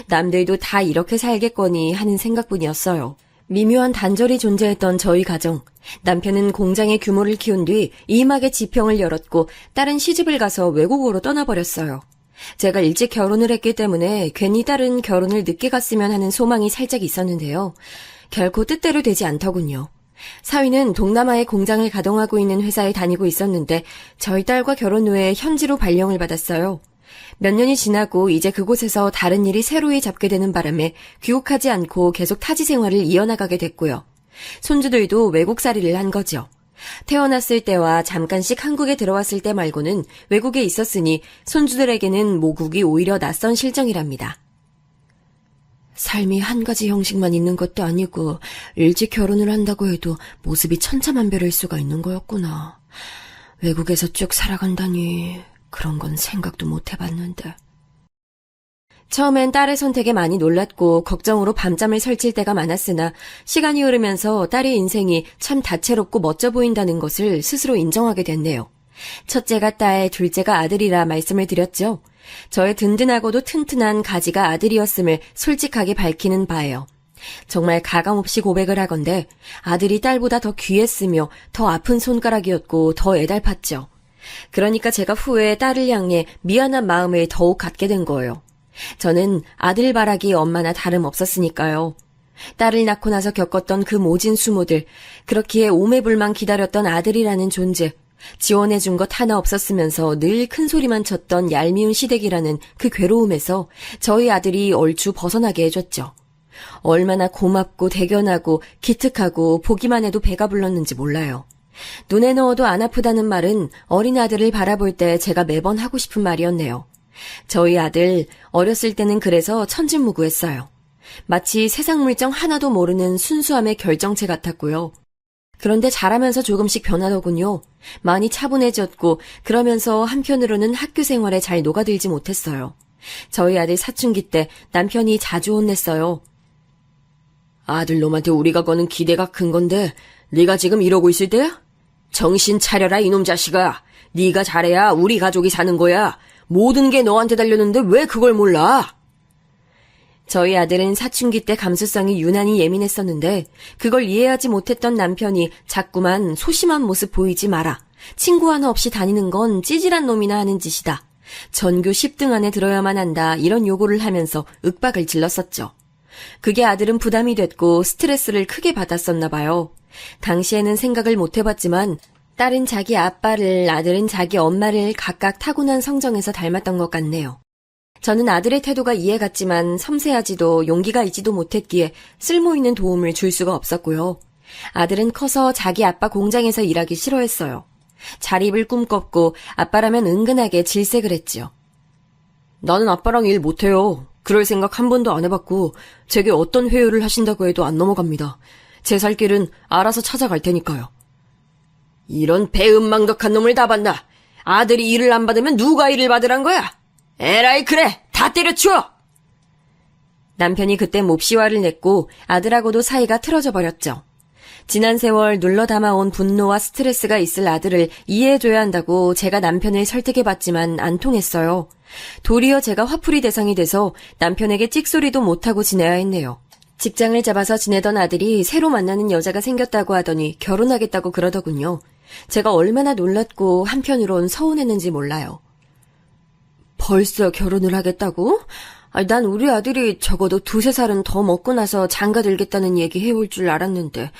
남들도 다 이렇게 살겠거니 하는 생각뿐이었어요. 미묘한 단절이 존재했던 저희 가정. 남편은 공장의 규모를 키운 뒤 이막의 지평을 열었고 딸은 시집을 가서 외국으로 떠나버렸어요. 제가 일찍 결혼을 했기 때문에 괜히 딸은 결혼을 늦게 갔으면 하는 소망이 살짝 있었는데요. 결코 뜻대로 되지 않더군요. 사위는 동남아의 공장을 가동하고 있는 회사에 다니고 있었는데 저희 딸과 결혼 후에 현지로 발령을 받았어요. 몇 년이 지나고 이제 그곳에서 다른 일이 새로이 잡게 되는 바람에 귀국하지 않고 계속 타지 생활을 이어나가게 됐고요. 손주들도 외국살이를 한 거죠. 태어났을 때와 잠깐씩 한국에 들어왔을 때 말고는 외국에 있었으니 손주들에게는 모국이 오히려 낯선 실정이랍니다. 삶이 한 가지 형식만 있는 것도 아니고 일찍 결혼을 한다고 해도 모습이 천차만별일 수가 있는 거였구나. 외국에서 쭉 살아간다니 그런 건 생각도 못 해봤는데. 처음엔 딸의 선택에 많이 놀랐고 걱정으로 밤잠을 설칠 때가 많았으나 시간이 흐르면서 딸의 인생이 참 다채롭고 멋져 보인다는 것을 스스로 인정하게 됐네요. 첫째가 딸, 둘째가 아들이라 말씀을 드렸죠. 저의 든든하고도 튼튼한 가지가 아들이었음을 솔직하게 밝히는 바예요. 정말 가감없이 고백을 하건대 아들이 딸보다 더 귀했으며 더 아픈 손가락이었고 더 애달팠죠. 그러니까 제가 후에 딸을 향해 미안한 마음을 더욱 갖게 된 거예요. 저는 아들 바라기 엄마나 다름없었으니까요. 딸을 낳고 나서 겪었던 그 모진 수모들, 그렇기에 오매불망 기다렸던 아들이라는 존재, 지원해준 것 하나 없었으면서 늘 큰 소리만 쳤던 얄미운 시댁이라는 그 괴로움에서 저희 아들이 얼추 벗어나게 해줬죠. 얼마나 고맙고 대견하고 기특하고 보기만 해도 배가 불렀는지 몰라요. 눈에 넣어도 안 아프다는 말은 어린 아들을 바라볼 때 제가 매번 하고 싶은 말이었네요. 저희 아들 어렸을 때는 그래서 천진무구했어요. 마치 세상 물정 하나도 모르는 순수함의 결정체 같았고요. 그런데 자라면서 조금씩 변하더군요. 많이 차분해졌고 그러면서 한편으로는 학교 생활에 잘 녹아들지 못했어요. 저희 아들 사춘기 때 남편이 자주 혼냈어요. 아들 놈한테 우리가 거는 기대가 큰 건데 네가 지금 이러고 있을 때야? 정신 차려라 이놈 자식아. 네가 잘해야 우리 가족이 사는 거야. 모든 게 너한테 달렸는데 왜 그걸 몰라? 저희 아들은 사춘기 때 감수성이 유난히 예민했었는데 그걸 이해하지 못했던 남편이 자꾸만 소심한 모습 보이지 마라. 친구 하나 없이 다니는 건 찌질한 놈이나 하는 짓이다. 전교 10등 안에 들어야만 한다. 이런 요구를 하면서 윽박을 질렀었죠. 그게 아들은 부담이 됐고 스트레스를 크게 받았었나 봐요. 당시에는 생각을 못 해봤지만 딸은 자기 아빠를, 아들은 자기 엄마를 각각 타고난 성정에서 닮았던 것 같네요. 저는 아들의 태도가 이해갔지만 섬세하지도 용기가 있지도 못했기에 쓸모있는 도움을 줄 수가 없었고요. 아들은 커서 자기 아빠 공장에서 일하기 싫어했어요. 자립을 꿈꿨고 아빠라면 은근하게 질색을 했지요. 나는 아빠랑 일 못해요. 그럴 생각 한 번도 안 해봤고 제게 어떤 회유를 하신다고 해도 안 넘어갑니다. 제 살 길은 알아서 찾아갈 테니까요. 이런 배은망덕한 놈을 다 봤나? 아들이 일을 안 받으면 누가 일을 받으란 거야? 에라이 그래 다 때려치워! 남편이 그때 몹시 화를 냈고 아들하고도 사이가 틀어져 버렸죠. 지난 세월 눌러 담아온 분노와 스트레스가 있을 아들을 이해해줘야 한다고 제가 남편을 설득해봤지만 안 통했어요. 도리어 제가 화풀이 대상이 돼서 남편에게 찍소리도 못하고 지내야 했네요. 직장을 잡아서 지내던 아들이 새로 만나는 여자가 생겼다고 하더니 결혼하겠다고 그러더군요. 제가 얼마나 놀랐고 한편으론 서운했는지 몰라요. 벌써 결혼을 하겠다고? 난 우리 아들이 적어도 2-3살은 더 먹고 나서 장가 들겠다는 얘기 해올 줄 알았는데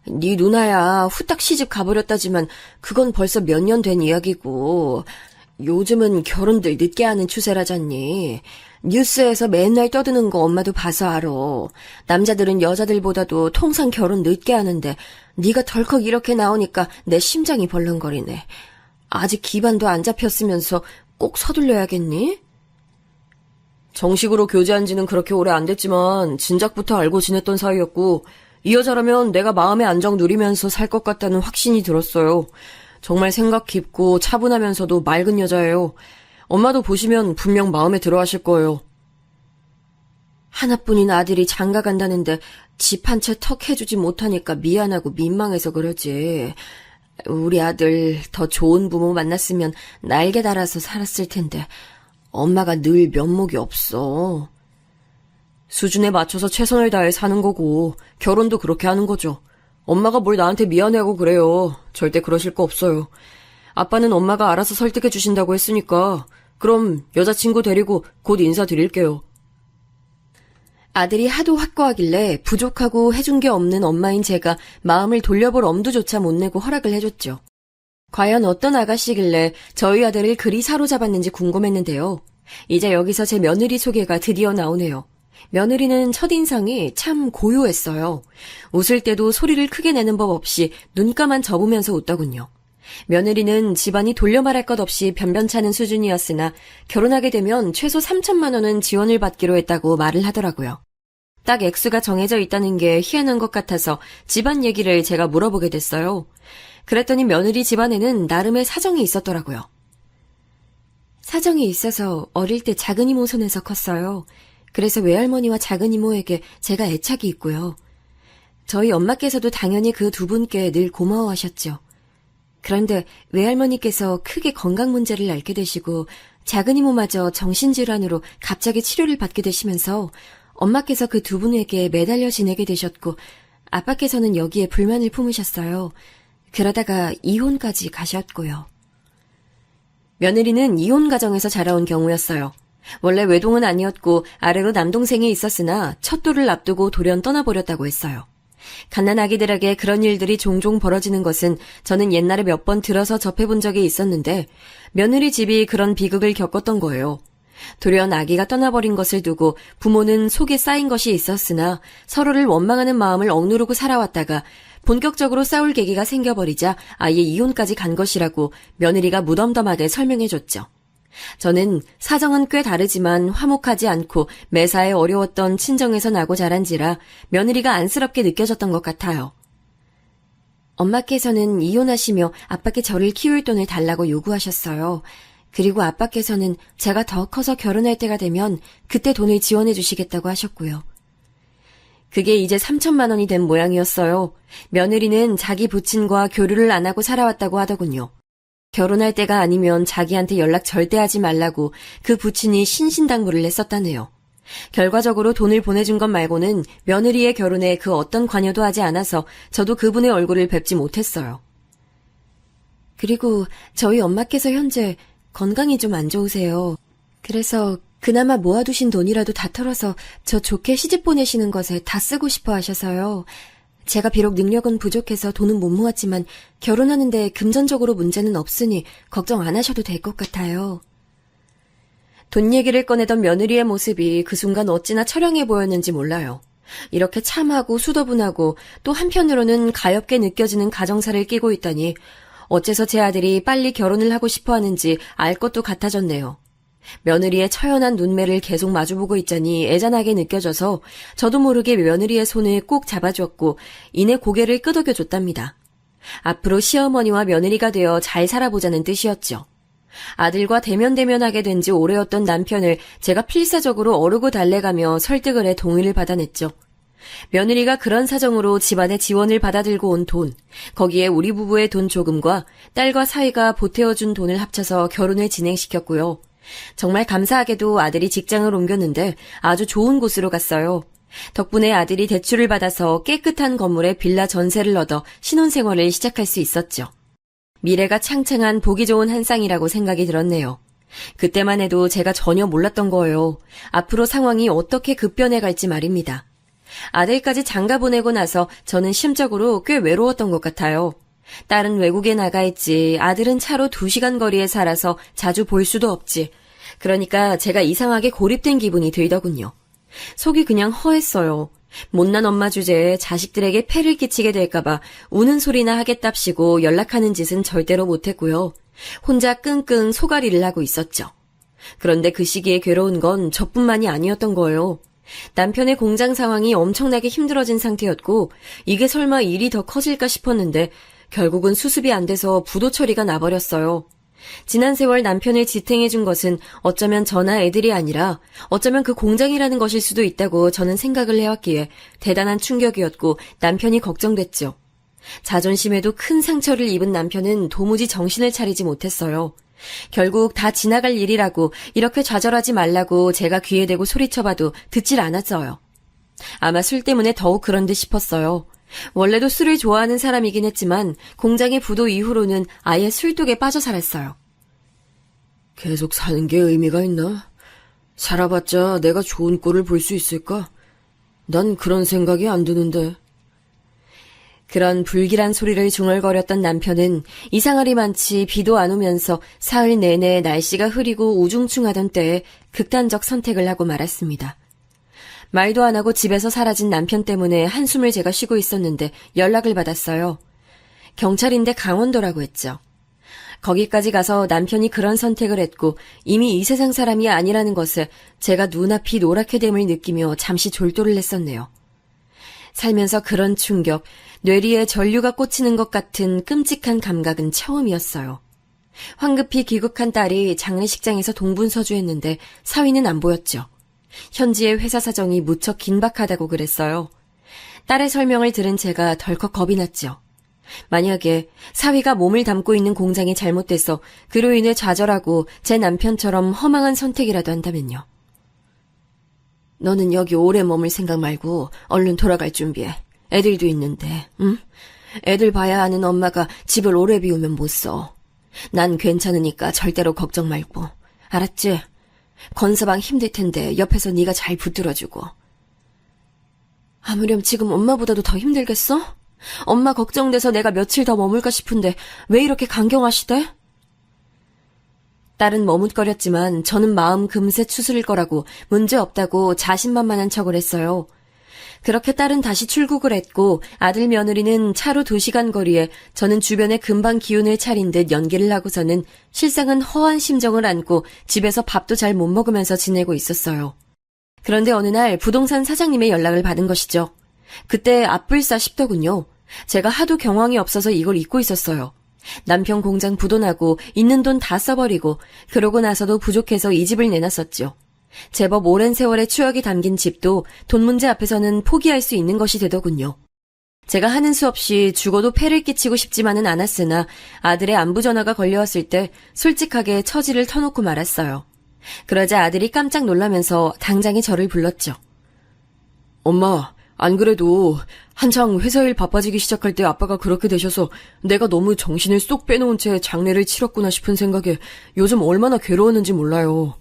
네 누나야 후딱 시집 가버렸다지만 그건 벌써 몇 년 된 이야기고 요즘은 결혼들 늦게 하는 추세라잖니. 뉴스에서 맨날 떠드는 거 엄마도 봐서 알아. 남자들은 여자들보다도 통상 결혼 늦게 하는데 네가 덜컥 이렇게 나오니까 내 심장이 벌렁거리네. 아직 기반도 안 잡혔으면서 꼭 서둘러야겠니? 정식으로 교제한 지는 그렇게 오래 안 됐지만 진작부터 알고 지냈던 사이였고 이 여자라면 내가 마음의 안정 누리면서 살 것 같다는 확신이 들었어요. 정말 생각 깊고 차분하면서도 맑은 여자예요. 엄마도 보시면 분명 마음에 들어 하실 거예요. 하나뿐인 아들이 장가 간다는데 집 한 채 턱 해주지 못하니까 미안하고 민망해서 그러지. 우리 아들 더 좋은 부모 만났으면 날개 달아서 살았을 텐데 엄마가 늘 면목이 없어. 수준에 맞춰서 최선을 다해 사는 거고 결혼도 그렇게 하는 거죠. 엄마가 뭘 나한테 미안해하고 그래요. 절대 그러실 거 없어요. 아빠는 엄마가 알아서 설득해 주신다고 했으니까 그럼 여자친구 데리고 곧 인사드릴게요. 아들이 하도 확고하길래 부족하고 해준 게 없는 엄마인 제가 마음을 돌려볼 엄두조차 못 내고 허락을 해줬죠. 과연 어떤 아가씨길래 저희 아들을 그리 사로잡았는지 궁금했는데요. 이제 여기서 제 며느리 소개가 드디어 나오네요. 며느리는 첫인상이 참 고요했어요. 웃을 때도 소리를 크게 내는 법 없이 눈가만 접으면서 웃더군요. 며느리는 집안이 돌려 말할 것 없이 변변찮은 수준이었으나 결혼하게 되면 최소 3천만 원은 지원을 받기로 했다고 말을 하더라고요. 딱 액수가 정해져 있다는 게 희한한 것 같아서 집안 얘기를 제가 물어보게 됐어요. 그랬더니 며느리 집안에는 나름의 사정이 있었더라고요. 사정이 있어서 어릴 때 작은 이모 손에서 컸어요. 그래서 외할머니와 작은 이모에게 제가 애착이 있고요. 저희 엄마께서도 당연히 그 두 분께 늘 고마워하셨죠. 그런데 외할머니께서 크게 건강 문제를 앓게 되시고 작은 이모마저 정신질환으로 갑자기 치료를 받게 되시면서 엄마께서 그 두 분에게 매달려 지내게 되셨고 아빠께서는 여기에 불만을 품으셨어요. 그러다가 이혼까지 가셨고요. 며느리는 이혼 가정에서 자라온 경우였어요. 원래 외동은 아니었고 아래로 남동생이 있었으나 첫돌을 앞두고 돌연 떠나버렸다고 했어요. 갓난아기들에게 그런 일들이 종종 벌어지는 것은 저는 옛날에 몇 번 들어서 접해본 적이 있었는데 며느리 집이 그런 비극을 겪었던 거예요. 돌연 아기가 떠나버린 것을 두고 부모는 속에 쌓인 것이 있었으나 서로를 원망하는 마음을 억누르고 살아왔다가 본격적으로 싸울 계기가 생겨버리자 아예 이혼까지 간 것이라고 며느리가 무덤덤하게 설명해줬죠. 저는 사정은 꽤 다르지만 화목하지 않고 매사에 어려웠던 친정에서 나고 자란지라 며느리가 안쓰럽게 느껴졌던 것 같아요. 엄마께서는 이혼하시며 아빠께 저를 키울 돈을 달라고 요구하셨어요. 그리고 아빠께서는 제가 더 커서 결혼할 때가 되면 그때 돈을 지원해 주시겠다고 하셨고요. 그게 이제 3천만 원이 된 모양이었어요. 며느리는 자기 부친과 교류를 안 하고 살아왔다고 하더군요. 결혼할 때가 아니면 자기한테 연락 절대 하지 말라고 그 부친이 신신당부를 했었다네요. 결과적으로 돈을 보내준 것 말고는 며느리의 결혼에 그 어떤 관여도 하지 않아서 저도 그분의 얼굴을 뵙지 못했어요. 그리고 저희 엄마께서 현재 건강이 좀 안 좋으세요. 그래서 그나마 모아두신 돈이라도 다 털어서 저 좋게 시집 보내시는 것에 다 쓰고 싶어 하셔서요. 제가 비록 능력은 부족해서 돈은 못 모았지만 결혼하는데 금전적으로 문제는 없으니 걱정 안 하셔도 될 것 같아요. 돈 얘기를 꺼내던 며느리의 모습이 그 순간 어찌나 처량해 보였는지 몰라요. 이렇게 참하고 수더분하고 또 한편으로는 가엽게 느껴지는 가정사를 끼고 있다니 어째서 제 아들이 빨리 결혼을 하고 싶어 하는지 알 것도 같아졌네요. 며느리의 처연한 눈매를 계속 마주보고 있자니 애잔하게 느껴져서 저도 모르게 며느리의 손을 꼭 잡아주었고 이내 고개를 끄덕여줬답니다. 앞으로 시어머니와 며느리가 되어 잘 살아보자는 뜻이었죠. 아들과 대면대면하게 된 지 오래였던 남편을 제가 필사적으로 어르고 달래가며 설득을 해 동의를 받아냈죠. 며느리가 그런 사정으로 집안의 지원을 받아들고 온 돈, 거기에 우리 부부의 돈 조금과 딸과 사위가 보태어준 돈을 합쳐서 결혼을 진행시켰고요. 정말 감사하게도 아들이 직장을 옮겼는데 아주 좋은 곳으로 갔어요. 덕분에 아들이 대출을 받아서 깨끗한 건물에 빌라 전세를 얻어 신혼생활을 시작할 수 있었죠. 미래가 창창한 보기 좋은 한 쌍이라고 생각이 들었네요. 그때만 해도 제가 전혀 몰랐던 거예요. 앞으로 상황이 어떻게 급변해 갈지 말입니다. 아들까지 장가 보내고 나서 저는 심적으로 꽤 외로웠던 것 같아요. 딸은 외국에 나가 있지, 아들은 차로 2시간 거리에 살아서 자주 볼 수도 없지. 그러니까 제가 이상하게 고립된 기분이 들더군요. 속이 그냥 허했어요. 못난 엄마 주제에 자식들에게 폐를 끼치게 될까봐 우는 소리나 하겠답시고 연락하는 짓은 절대로 못했고요. 혼자 끙끙 소가리를 하고 있었죠. 그런데 그 시기에 괴로운 건 저뿐만이 아니었던 거예요. 남편의 공장 상황이 엄청나게 힘들어진 상태였고 이게 설마 일이 더 커질까 싶었는데 결국은 수습이 안 돼서 부도 처리가 나버렸어요. 지난 세월 남편을 지탱해준 것은 어쩌면 저나 애들이 아니라 어쩌면 그 공장이라는 것일 수도 있다고 저는 생각을 해왔기에 대단한 충격이었고 남편이 걱정됐죠. 자존심에도 큰 상처를 입은 남편은 도무지 정신을 차리지 못했어요. 결국 다 지나갈 일이라고 이렇게 좌절하지 말라고 제가 귀에 대고 소리쳐봐도 듣질 않았어요. 아마 술 때문에 더욱 그런 듯 싶었어요. 원래도 술을 좋아하는 사람이긴 했지만 공장의 부도 이후로는 아예 술독에 빠져 살았어요. 계속 사는 게 의미가 있나? 살아봤자 내가 좋은 꼴을 볼 수 있을까? 난 그런 생각이 안 드는데. 그런 불길한 소리를 중얼거렸던 남편은 이상하리만치 비도 안 오면서 사흘 내내 날씨가 흐리고 우중충하던 때에 극단적 선택을 하고 말았습니다. 말도 안 하고 집에서 사라진 남편 때문에 한숨을 제가 쉬고 있었는데 연락을 받았어요. 경찰인데 강원도라고 했죠. 거기까지 가서 남편이 그런 선택을 했고 이미 이 세상 사람이 아니라는 것을 제가 눈앞이 노랗게 됨을 느끼며 잠시 졸도를 했었네요. 살면서 그런 충격, 뇌리에 전류가 꽂히는 것 같은 끔찍한 감각은 처음이었어요. 황급히 귀국한 딸이 장례식장에서 동분서주했는데 사위는 안 보였죠. 현지의 회사 사정이 무척 긴박하다고 그랬어요. 딸의 설명을 들은 제가 덜컥 겁이 났죠. 만약에 사위가 몸을 담고 있는 공장이 잘못돼서 그로 인해 좌절하고 제 남편처럼 허망한 선택이라도 한다면요. 너는 여기 오래 머물 생각 말고 얼른 돌아갈 준비해. 애들도 있는데, 응? 애들 봐야 하는 엄마가 집을 오래 비우면 못 써. 난 괜찮으니까 절대로 걱정 말고. 알았지? 건서방 힘들 텐데 옆에서 네가 잘 붙들어주고. 아무렴 지금 엄마보다도 더 힘들겠어? 엄마 걱정돼서 내가 며칠 더 머물까 싶은데 왜 이렇게 강경하시대? 딸은 머뭇거렸지만 저는 마음 금세 추스릴 거라고 문제없다고 자신만만한 척을 했어요. 그렇게 딸은 다시 출국을 했고 아들 며느리는 차로 2시간 거리에 저는 주변에 금방 기운을 차린 듯 연기를 하고서는 실상은 허한 심정을 안고 집에서 밥도 잘 못 먹으면서 지내고 있었어요. 그런데 어느 날 부동산 사장님의 연락을 받은 것이죠. 그때 앞불싸 싶더군요. 제가 하도 경황이 없어서 이걸 잊고 있었어요. 남편 공장 부도나고 있는 돈 다 써버리고 그러고 나서도 부족해서 이 집을 내놨었죠. 제법 오랜 세월의 추억이 담긴 집도 돈 문제 앞에서는 포기할 수 있는 것이 되더군요. 제가 하는 수 없이 죽어도 폐를 끼치고 싶지만은 않았으나 아들의 안부 전화가 걸려왔을 때 솔직하게 처지를 터놓고 말았어요. 그러자 아들이 깜짝 놀라면서 당장에 저를 불렀죠. 엄마, 안 그래도 한창 회사 일 바빠지기 시작할 때 아빠가 그렇게 되셔서 내가 너무 정신을 쏙 빼놓은 채 장례를 치렀구나 싶은 생각에 요즘 얼마나 괴로웠는지 몰라요.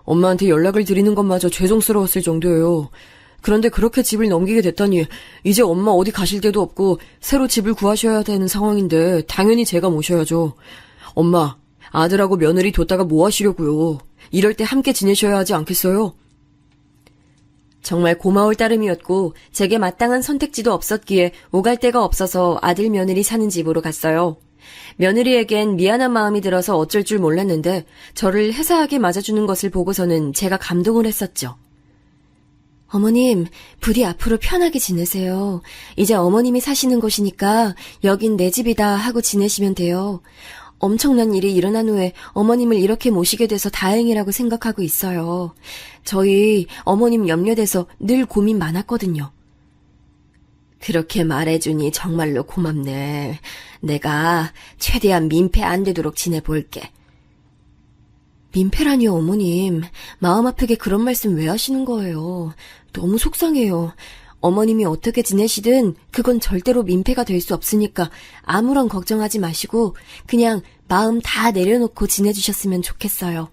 엄마한테 연락을 드리는 것마저 죄송스러웠을 정도예요. 그런데 그렇게 집을 넘기게 됐다니 이제 엄마 어디 가실 데도 없고 새로 집을 구하셔야 되는 상황인데 당연히 제가 모셔야죠. 엄마, 아들하고 며느리 뒀다가 뭐 하시려고요. 이럴 때 함께 지내셔야 하지 않겠어요? 정말 고마울 따름이었고 제게 마땅한 선택지도 없었기에 오갈 데가 없어서 아들 며느리 사는 집으로 갔어요. 며느리에겐 미안한 마음이 들어서 어쩔 줄 몰랐는데 저를 해사하게 맞아주는 것을 보고서는 제가 감동을 했었죠. 어머님, 부디 앞으로 편하게 지내세요. 이제 어머님이 사시는 곳이니까 여긴 내 집이다 하고 지내시면 돼요. 엄청난 일이 일어난 후에 어머님을 이렇게 모시게 돼서 다행이라고 생각하고 있어요. 저희 어머님 염려돼서 늘 고민 많았거든요. 그렇게 말해주니 정말로 고맙네. 내가 최대한 민폐 안 되도록 지내볼게. 민폐라니요, 어머님. 마음 아프게 그런 말씀 왜 하시는 거예요? 너무 속상해요. 어머님이 어떻게 지내시든 그건 절대로 민폐가 될 수 없으니까 아무런 걱정하지 마시고 그냥 마음 다 내려놓고 지내주셨으면 좋겠어요.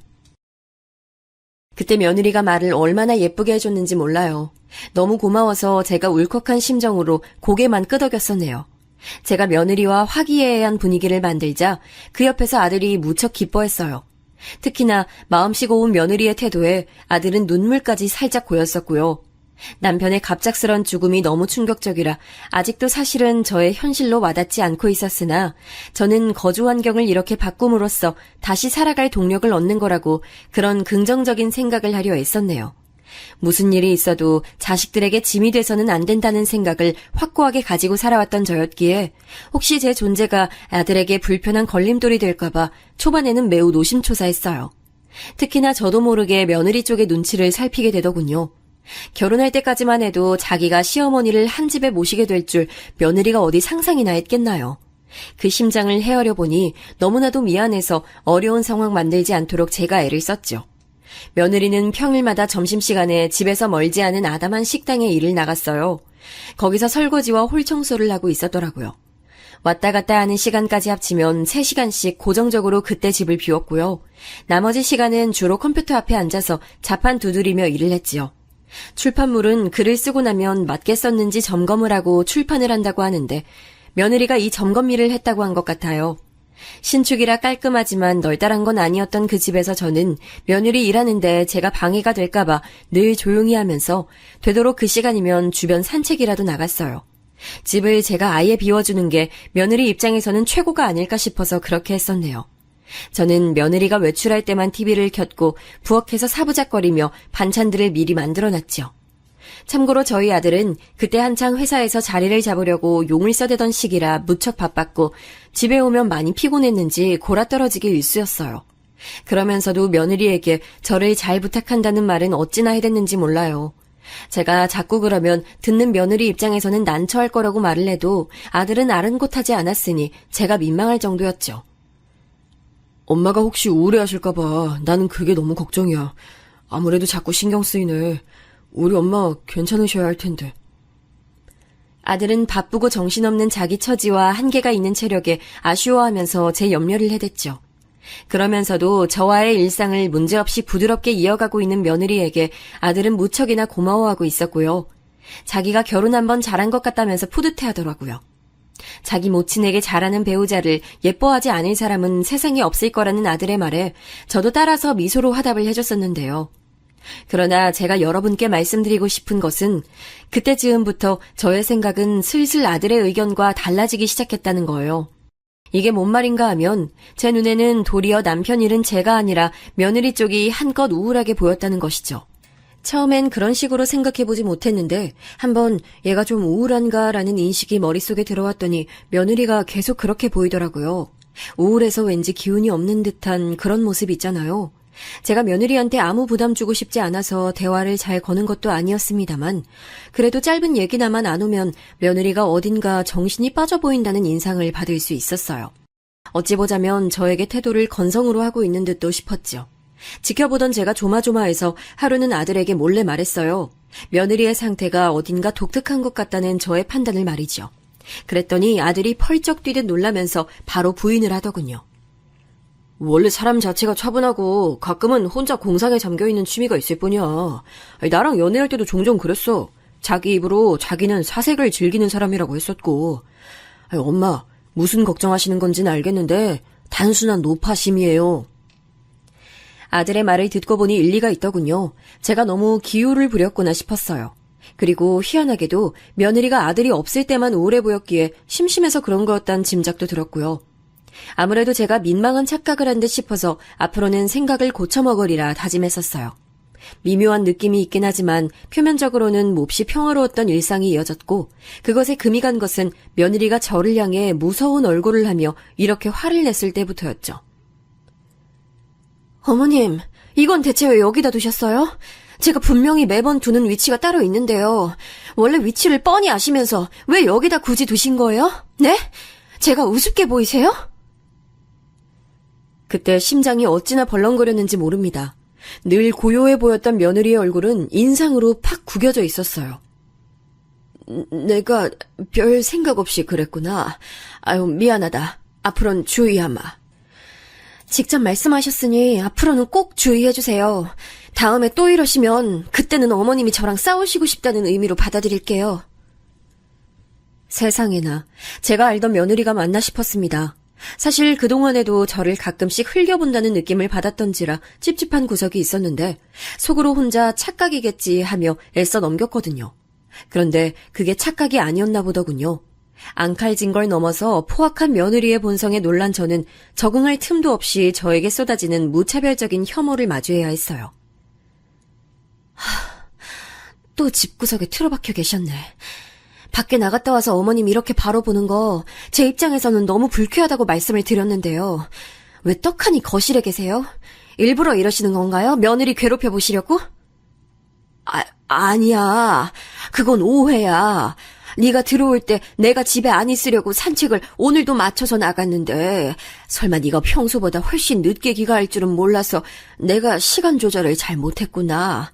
그때 며느리가 말을 얼마나 예쁘게 해줬는지 몰라요. 너무 고마워서 제가 울컥한 심정으로 고개만 끄덕였었네요. 제가 며느리와 화기애애한 분위기를 만들자 그 옆에서 아들이 무척 기뻐했어요. 특히나 마음씨 고운 며느리의 태도에 아들은 눈물까지 살짝 고였었고요. 남편의 갑작스런 죽음이 너무 충격적이라 아직도 사실은 저의 현실로 와닿지 않고 있었으나 저는 거주 환경을 이렇게 바꿈으로써 다시 살아갈 동력을 얻는 거라고 그런 긍정적인 생각을 하려 애썼네요. 무슨 일이 있어도 자식들에게 짐이 돼서는 안 된다는 생각을 확고하게 가지고 살아왔던 저였기에 혹시 제 존재가 아들에게 불편한 걸림돌이 될까봐 초반에는 매우 노심초사했어요. 특히나 저도 모르게 며느리 쪽의 눈치를 살피게 되더군요. 결혼할 때까지만 해도 자기가 시어머니를 한 집에 모시게 될 줄 며느리가 어디 상상이나 했겠나요. 그 심장을 헤아려 보니 너무나도 미안해서 어려운 상황 만들지 않도록 제가 애를 썼죠. 며느리는 평일마다 점심시간에 집에서 멀지 않은 아담한 식당에 일을 나갔어요. 거기서 설거지와 홀 청소를 하고 있었더라고요. 왔다 갔다 하는 시간까지 합치면 3시간씩 고정적으로 그때 집을 비웠고요. 나머지 시간은 주로 컴퓨터 앞에 앉아서 자판 두드리며 일을 했지요. 출판물은 글을 쓰고 나면 맞게 썼는지 점검을 하고 출판을 한다고 하는데 며느리가 이 점검 일을 했다고 한 것 같아요. 신축이라 깔끔하지만 널따란 건 아니었던 그 집에서 저는 며느리 일하는데 제가 방해가 될까봐 늘 조용히 하면서 되도록 그 시간이면 주변 산책이라도 나갔어요. 집을 제가 아예 비워주는 게 며느리 입장에서는 최고가 아닐까 싶어서 그렇게 했었네요. 저는 며느리가 외출할 때만 TV를 켰고 부엌에서 사부작거리며 반찬들을 미리 만들어놨죠. 참고로 저희 아들은 그때 한창 회사에서 자리를 잡으려고 용을 써대던 시기라 무척 바빴고 집에 오면 많이 피곤했는지 골아떨어지게 일쑤였어요. 그러면서도 며느리에게 저를 잘 부탁한다는 말은 어찌나 해댔는지 몰라요. 제가 자꾸 그러면 듣는 며느리 입장에서는 난처할 거라고 말을 해도 아들은 아른곳하지 않았으니 제가 민망할 정도였죠. 엄마가 혹시 우울해하실까봐 나는 그게 너무 걱정이야. 아무래도 자꾸 신경 쓰이네. 우리 엄마 괜찮으셔야 할 텐데. 아들은 바쁘고 정신없는 자기 처지와 한계가 있는 체력에 아쉬워하면서 제 염려를 해댔죠. 그러면서도 저와의 일상을 문제없이 부드럽게 이어가고 있는 며느리에게 아들은 무척이나 고마워하고 있었고요. 자기가 결혼 한번 잘한 것 같다면서 뿌듯해하더라고요. 자기 모친에게 잘하는 배우자를 예뻐하지 않을 사람은 세상에 없을 거라는 아들의 말에 저도 따라서 미소로 화답을 해줬었는데요. 그러나 제가 여러분께 말씀드리고 싶은 것은 그때 즈음부터 저의 생각은 슬슬 아들의 의견과 달라지기 시작했다는 거예요. 이게 뭔 말인가 하면 제 눈에는 도리어 남편 일은 제가 아니라 며느리 쪽이 한껏 우울하게 보였다는 것이죠. 처음엔 그런 식으로 생각해보지 못했는데 한번 얘가 좀 우울한가라는 인식이 머릿속에 들어왔더니 며느리가 계속 그렇게 보이더라고요. 우울해서 왠지 기운이 없는 듯한 그런 모습 있잖아요. 제가 며느리한테 아무 부담 주고 싶지 않아서 대화를 잘 거는 것도 아니었습니다만 그래도 짧은 얘기나만 나누면 며느리가 어딘가 정신이 빠져 보인다는 인상을 받을 수 있었어요. 어찌 보자면 저에게 태도를 건성으로 하고 있는 듯도 싶었죠. 지켜보던 제가 조마조마해서 하루는 아들에게 몰래 말했어요. 며느리의 상태가 어딘가 독특한 것 같다는 저의 판단을 말이죠. 그랬더니 아들이 펄쩍 뛰듯 놀라면서 바로 부인을 하더군요. 원래 사람 자체가 차분하고 가끔은 혼자 공상에 잠겨있는 취미가 있을 뿐이야. 나랑 연애할 때도 종종 그랬어. 자기 입으로 자기는 사색을 즐기는 사람이라고 했었고. 엄마, 무슨 걱정하시는 건지는 알겠는데 단순한 노파심이에요. 아들의 말을 듣고 보니 일리가 있더군요. 제가 너무 기우를 부렸구나 싶었어요. 그리고 희한하게도 며느리가 아들이 없을 때만 우울해 보였기에 심심해서 그런 거였다는 짐작도 들었고요. 아무래도 제가 민망한 착각을 한 듯 싶어서 앞으로는 생각을 고쳐먹으리라 다짐했었어요. 미묘한 느낌이 있긴 하지만 표면적으로는 몹시 평화로웠던 일상이 이어졌고 그것에 금이 간 것은 며느리가 저를 향해 무서운 얼굴을 하며 이렇게 화를 냈을 때부터였죠. 어머님, 이건 대체 왜 여기다 두셨어요? 제가 분명히 매번 두는 위치가 따로 있는데요. 원래 위치를 뻔히 아시면서 왜 여기다 굳이 두신 거예요? 네? 제가 우습게 보이세요? 그때 심장이 어찌나 벌렁거렸는지 모릅니다. 늘 고요해 보였던 며느리의 얼굴은 인상으로 팍 구겨져 있었어요. 내가 별 생각 없이 그랬구나. 아유, 미안하다. 앞으로는 주의하마. 직접 말씀하셨으니 앞으로는 꼭 주의해주세요. 다음에 또 이러시면 그때는 어머님이 저랑 싸우시고 싶다는 의미로 받아들일게요. 세상에나 제가 알던 며느리가 맞나 싶었습니다. 사실 그동안에도 저를 가끔씩 흘겨본다는 느낌을 받았던지라 찝찝한 구석이 있었는데 속으로 혼자 착각이겠지 하며 애써 넘겼거든요. 그런데 그게 착각이 아니었나 보더군요. 앙칼진 걸 넘어서 포악한 며느리의 본성에 놀란 저는 적응할 틈도 없이 저에게 쏟아지는 무차별적인 혐오를 마주해야 했어요. 또 집구석에 틀어박혀 계셨네. 밖에 나갔다 와서 어머님 이렇게 바로 보는 거 제 입장에서는 너무 불쾌하다고 말씀을 드렸는데요. 왜 떡하니 거실에 계세요? 일부러 이러시는 건가요? 며느리 괴롭혀 보시려고? 아니야. 그건 오해야. 네가 들어올 때 내가 집에 안 있으려고 산책을 오늘도 맞춰서 나갔는데 설마 네가 평소보다 훨씬 늦게 귀가할 줄은 몰라서 내가 시간 조절을 잘 못했구나.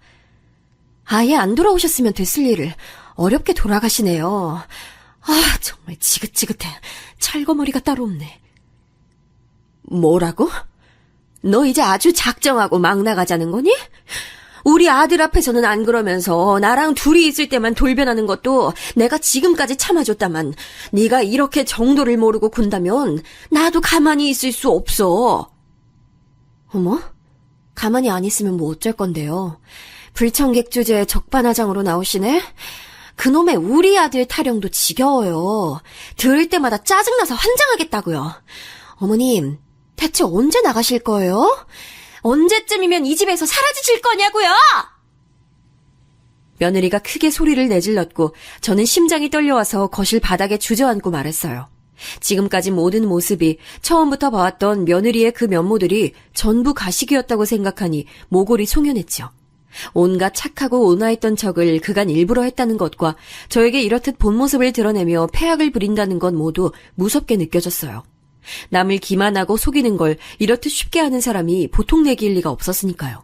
아예 안 돌아오셨으면 됐을 일을 어렵게 돌아가시네요. 정말 지긋지긋해. 찰거머리가 따로 없네. 뭐라고? 너 이제 아주 작정하고 막 나가자는 거니? 우리 아들 앞에서는 안 그러면서 나랑 둘이 있을 때만 돌변하는 것도 내가 지금까지 참아줬다만 네가 이렇게 정도를 모르고 군다면 나도 가만히 있을 수 없어. 어머? 가만히 안 있으면 뭐 어쩔 건데요. 불청객 주제에 적반하장으로 나오시네? 그놈의 우리 아들 타령도 지겨워요. 들을 때마다 짜증나서 환장하겠다고요. 어머님, 대체 언제 나가실 거예요? 언제쯤이면 이 집에서 사라지실 거냐고요? 며느리가 크게 소리를 내질렀고 저는 심장이 떨려와서 거실 바닥에 주저앉고 말했어요. 지금까지 모든 모습이 처음부터 봐왔던 며느리의 그 면모들이 전부 가식이었다고 생각하니 모골이 송연했죠. 온갖 착하고 온화했던 척을 그간 일부러 했다는 것과 저에게 이렇듯 본 모습을 드러내며 패악을 부린다는 건 모두 무섭게 느껴졌어요. 남을 기만하고 속이는 걸 이렇듯 쉽게 하는 사람이 보통 내기일 리가 없었으니까요.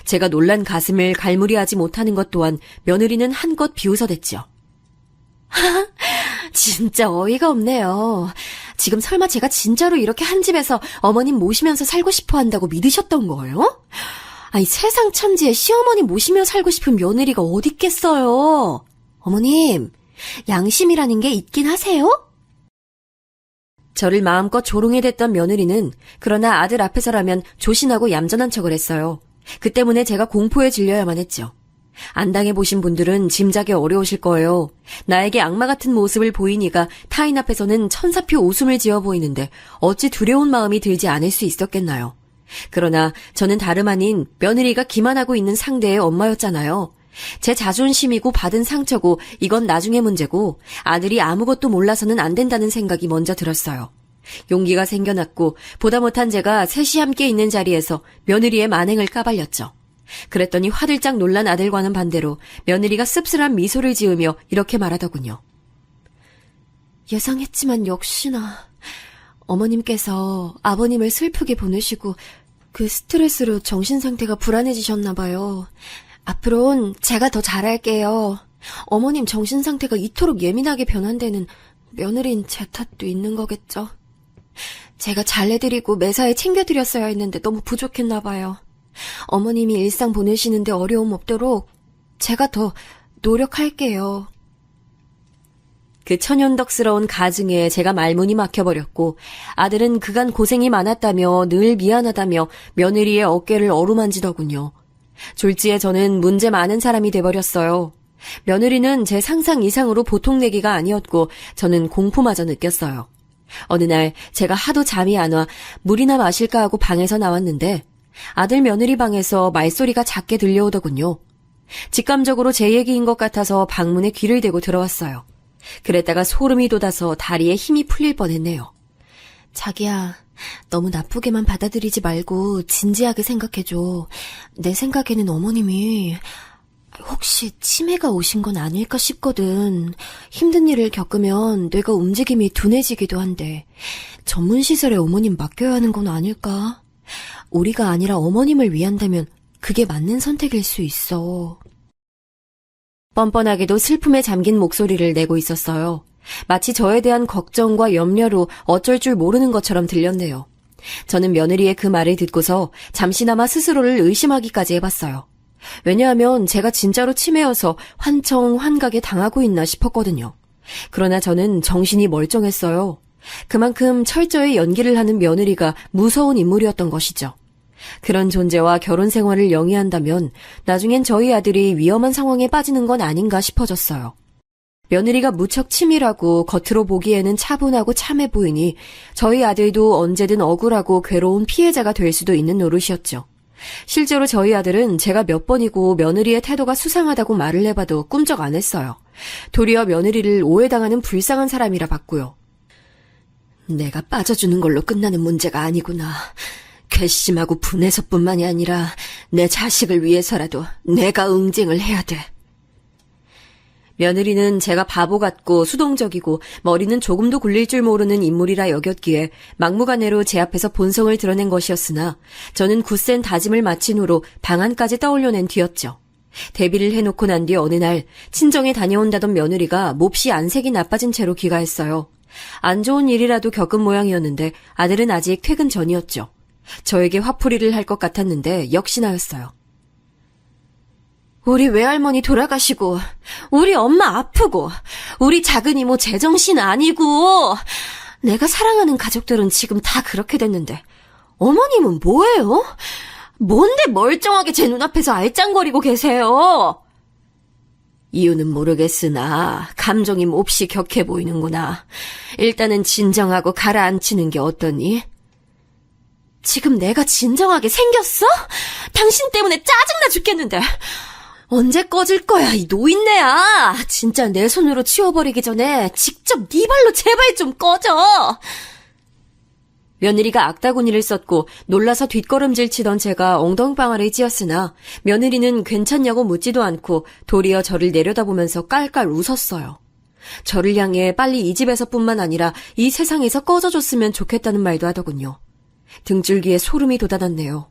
제가 놀란 가슴을 갈무리하지 못하는 것 또한 며느리는 한껏 비웃어댔죠. 진짜 어이가 없네요. 지금 설마 제가 진짜로 이렇게 한 집에서 어머님 모시면서 살고 싶어 한다고 믿으셨던 거예요? 아니, 세상 천지에 시어머니 모시며 살고 싶은 며느리가 어디 있겠어요? 어머님, 양심이라는 게 있긴 하세요? 저를 마음껏 조롱해댔던 며느리는 그러나 아들 앞에서라면 조신하고 얌전한 척을 했어요. 그 때문에 제가 공포에 질려야만 했죠. 안 당해보신 분들은 짐작이 어려우실 거예요. 나에게 악마 같은 모습을 보이니까 타인 앞에서는 천사표 웃음을 지어 보이는데 어찌 두려운 마음이 들지 않을 수 있었겠나요? 그러나 저는 다름 아닌 며느리가 기만하고 있는 상대의 엄마였잖아요. 제 자존심이고 받은 상처고 이건 나중의 문제고 아들이 아무것도 몰라서는 안 된다는 생각이 먼저 들었어요. 용기가 생겨났고 보다 못한 제가 셋이 함께 있는 자리에서 며느리의 만행을 까발렸죠. 그랬더니 화들짝 놀란 아들과는 반대로 며느리가 씁쓸한 미소를 지으며 이렇게 말하더군요. 예상했지만 역시나 어머님께서 아버님을 슬프게 보내시고 그 스트레스로 정신상태가 불안해지셨나 봐요. 앞으로는 제가 더 잘할게요. 어머님 정신상태가 이토록 예민하게 변한 데는 며느리인 제 탓도 있는 거겠죠. 제가 잘해드리고 매사에 챙겨드렸어야 했는데 너무 부족했나 봐요. 어머님이 일상 보내시는데 어려움 없도록 제가 더 노력할게요. 그 천연덕스러운 가증에 제가 말문이 막혀버렸고 아들은 그간 고생이 많았다며 늘 미안하다며 며느리의 어깨를 어루만지더군요. 졸지에 저는 문제 많은 사람이 돼버렸어요. 며느리는 제 상상 이상으로 보통 내기가 아니었고 저는 공포마저 느꼈어요. 어느 날 제가 하도 잠이 안 와 물이나 마실까 하고 방에서 나왔는데 아들 며느리 방에서 말소리가 작게 들려오더군요. 직감적으로 제 얘기인 것 같아서 방문에 귀를 대고 들어왔어요. 그랬다가 소름이 돋아서 다리에 힘이 풀릴 뻔했네요. 자기야, 너무 나쁘게만 받아들이지 말고 진지하게 생각해줘. 내 생각에는 어머님이 혹시 치매가 오신 건 아닐까 싶거든. 힘든 일을 겪으면 뇌가 움직임이 둔해지기도 한데 전문시설에 어머님 맡겨야 하는 건 아닐까? 우리가 아니라 어머님을 위한다면 그게 맞는 선택일 수 있어. 뻔뻔하게도 슬픔에 잠긴 목소리를 내고 있었어요. 마치 저에 대한 걱정과 염려로 어쩔 줄 모르는 것처럼 들렸네요. 저는 며느리의 그 말을 듣고서 잠시나마 스스로를 의심하기까지 해봤어요. 왜냐하면 제가 진짜로 치매여서 환청환각에 당하고 있나 싶었거든요. 그러나 저는 정신이 멀쩡했어요. 그만큼 철저히 연기를 하는 며느리가 무서운 인물이었던 것이죠. 그런 존재와 결혼 생활을 영위한다면 나중엔 저희 아들이 위험한 상황에 빠지는 건 아닌가 싶어졌어요. 며느리가 무척 치밀하고 겉으로 보기에는 차분하고 참해 보이니 저희 아들도 언제든 억울하고 괴로운 피해자가 될 수도 있는 노릇이었죠. 실제로 저희 아들은 제가 몇 번이고 며느리의 태도가 수상하다고 말을 해봐도 꿈쩍 안 했어요. 도리어 며느리를 오해당하는 불쌍한 사람이라 봤고요. 내가 빠져주는 걸로 끝나는 문제가 아니구나. 괘씸하고 분해서뿐만이 아니라 내 자식을 위해서라도 내가 응징을 해야 돼. 며느리는 제가 바보 같고 수동적이고 머리는 조금도 굴릴 줄 모르는 인물이라 여겼기에 막무가내로 제 앞에서 본성을 드러낸 것이었으나 저는 굳센 다짐을 마친 후로 방안까지 떠올려낸 뒤였죠. 대비를 해놓고 난 뒤 어느 날 친정에 다녀온다던 며느리가 몹시 안색이 나빠진 채로 귀가했어요. 안 좋은 일이라도 겪은 모양이었는데 아들은 아직 퇴근 전이었죠. 저에게 화풀이를 할 것 같았는데 역시나였어요. 우리 외할머니 돌아가시고 우리 엄마 아프고 우리 작은 이모 제정신 아니고 내가 사랑하는 가족들은 지금 다 그렇게 됐는데 어머님은 뭐예요? 뭔데 멀쩡하게 제 눈앞에서 알짱거리고 계세요? 이유는 모르겠으나 감정이 몹시 격해 보이는구나. 일단은 진정하고 가라앉히는 게 어떠니? 지금 내가 진정하게 생겼어? 당신 때문에 짜증나 죽겠는데 언제 꺼질 거야, 이 노인네야. 진짜 내 손으로 치워버리기 전에 직접 네 발로 제발 좀 꺼져. 며느리가 악다구니를 썼고 놀라서 뒷걸음질 치던 제가 엉덩방아를 찧었으나 며느리는 괜찮냐고 묻지도 않고 도리어 저를 내려다보면서 깔깔 웃었어요. 저를 향해 빨리 이 집에서뿐만 아니라 이 세상에서 꺼져줬으면 좋겠다는 말도 하더군요. 등줄기에 소름이 돋아났네요.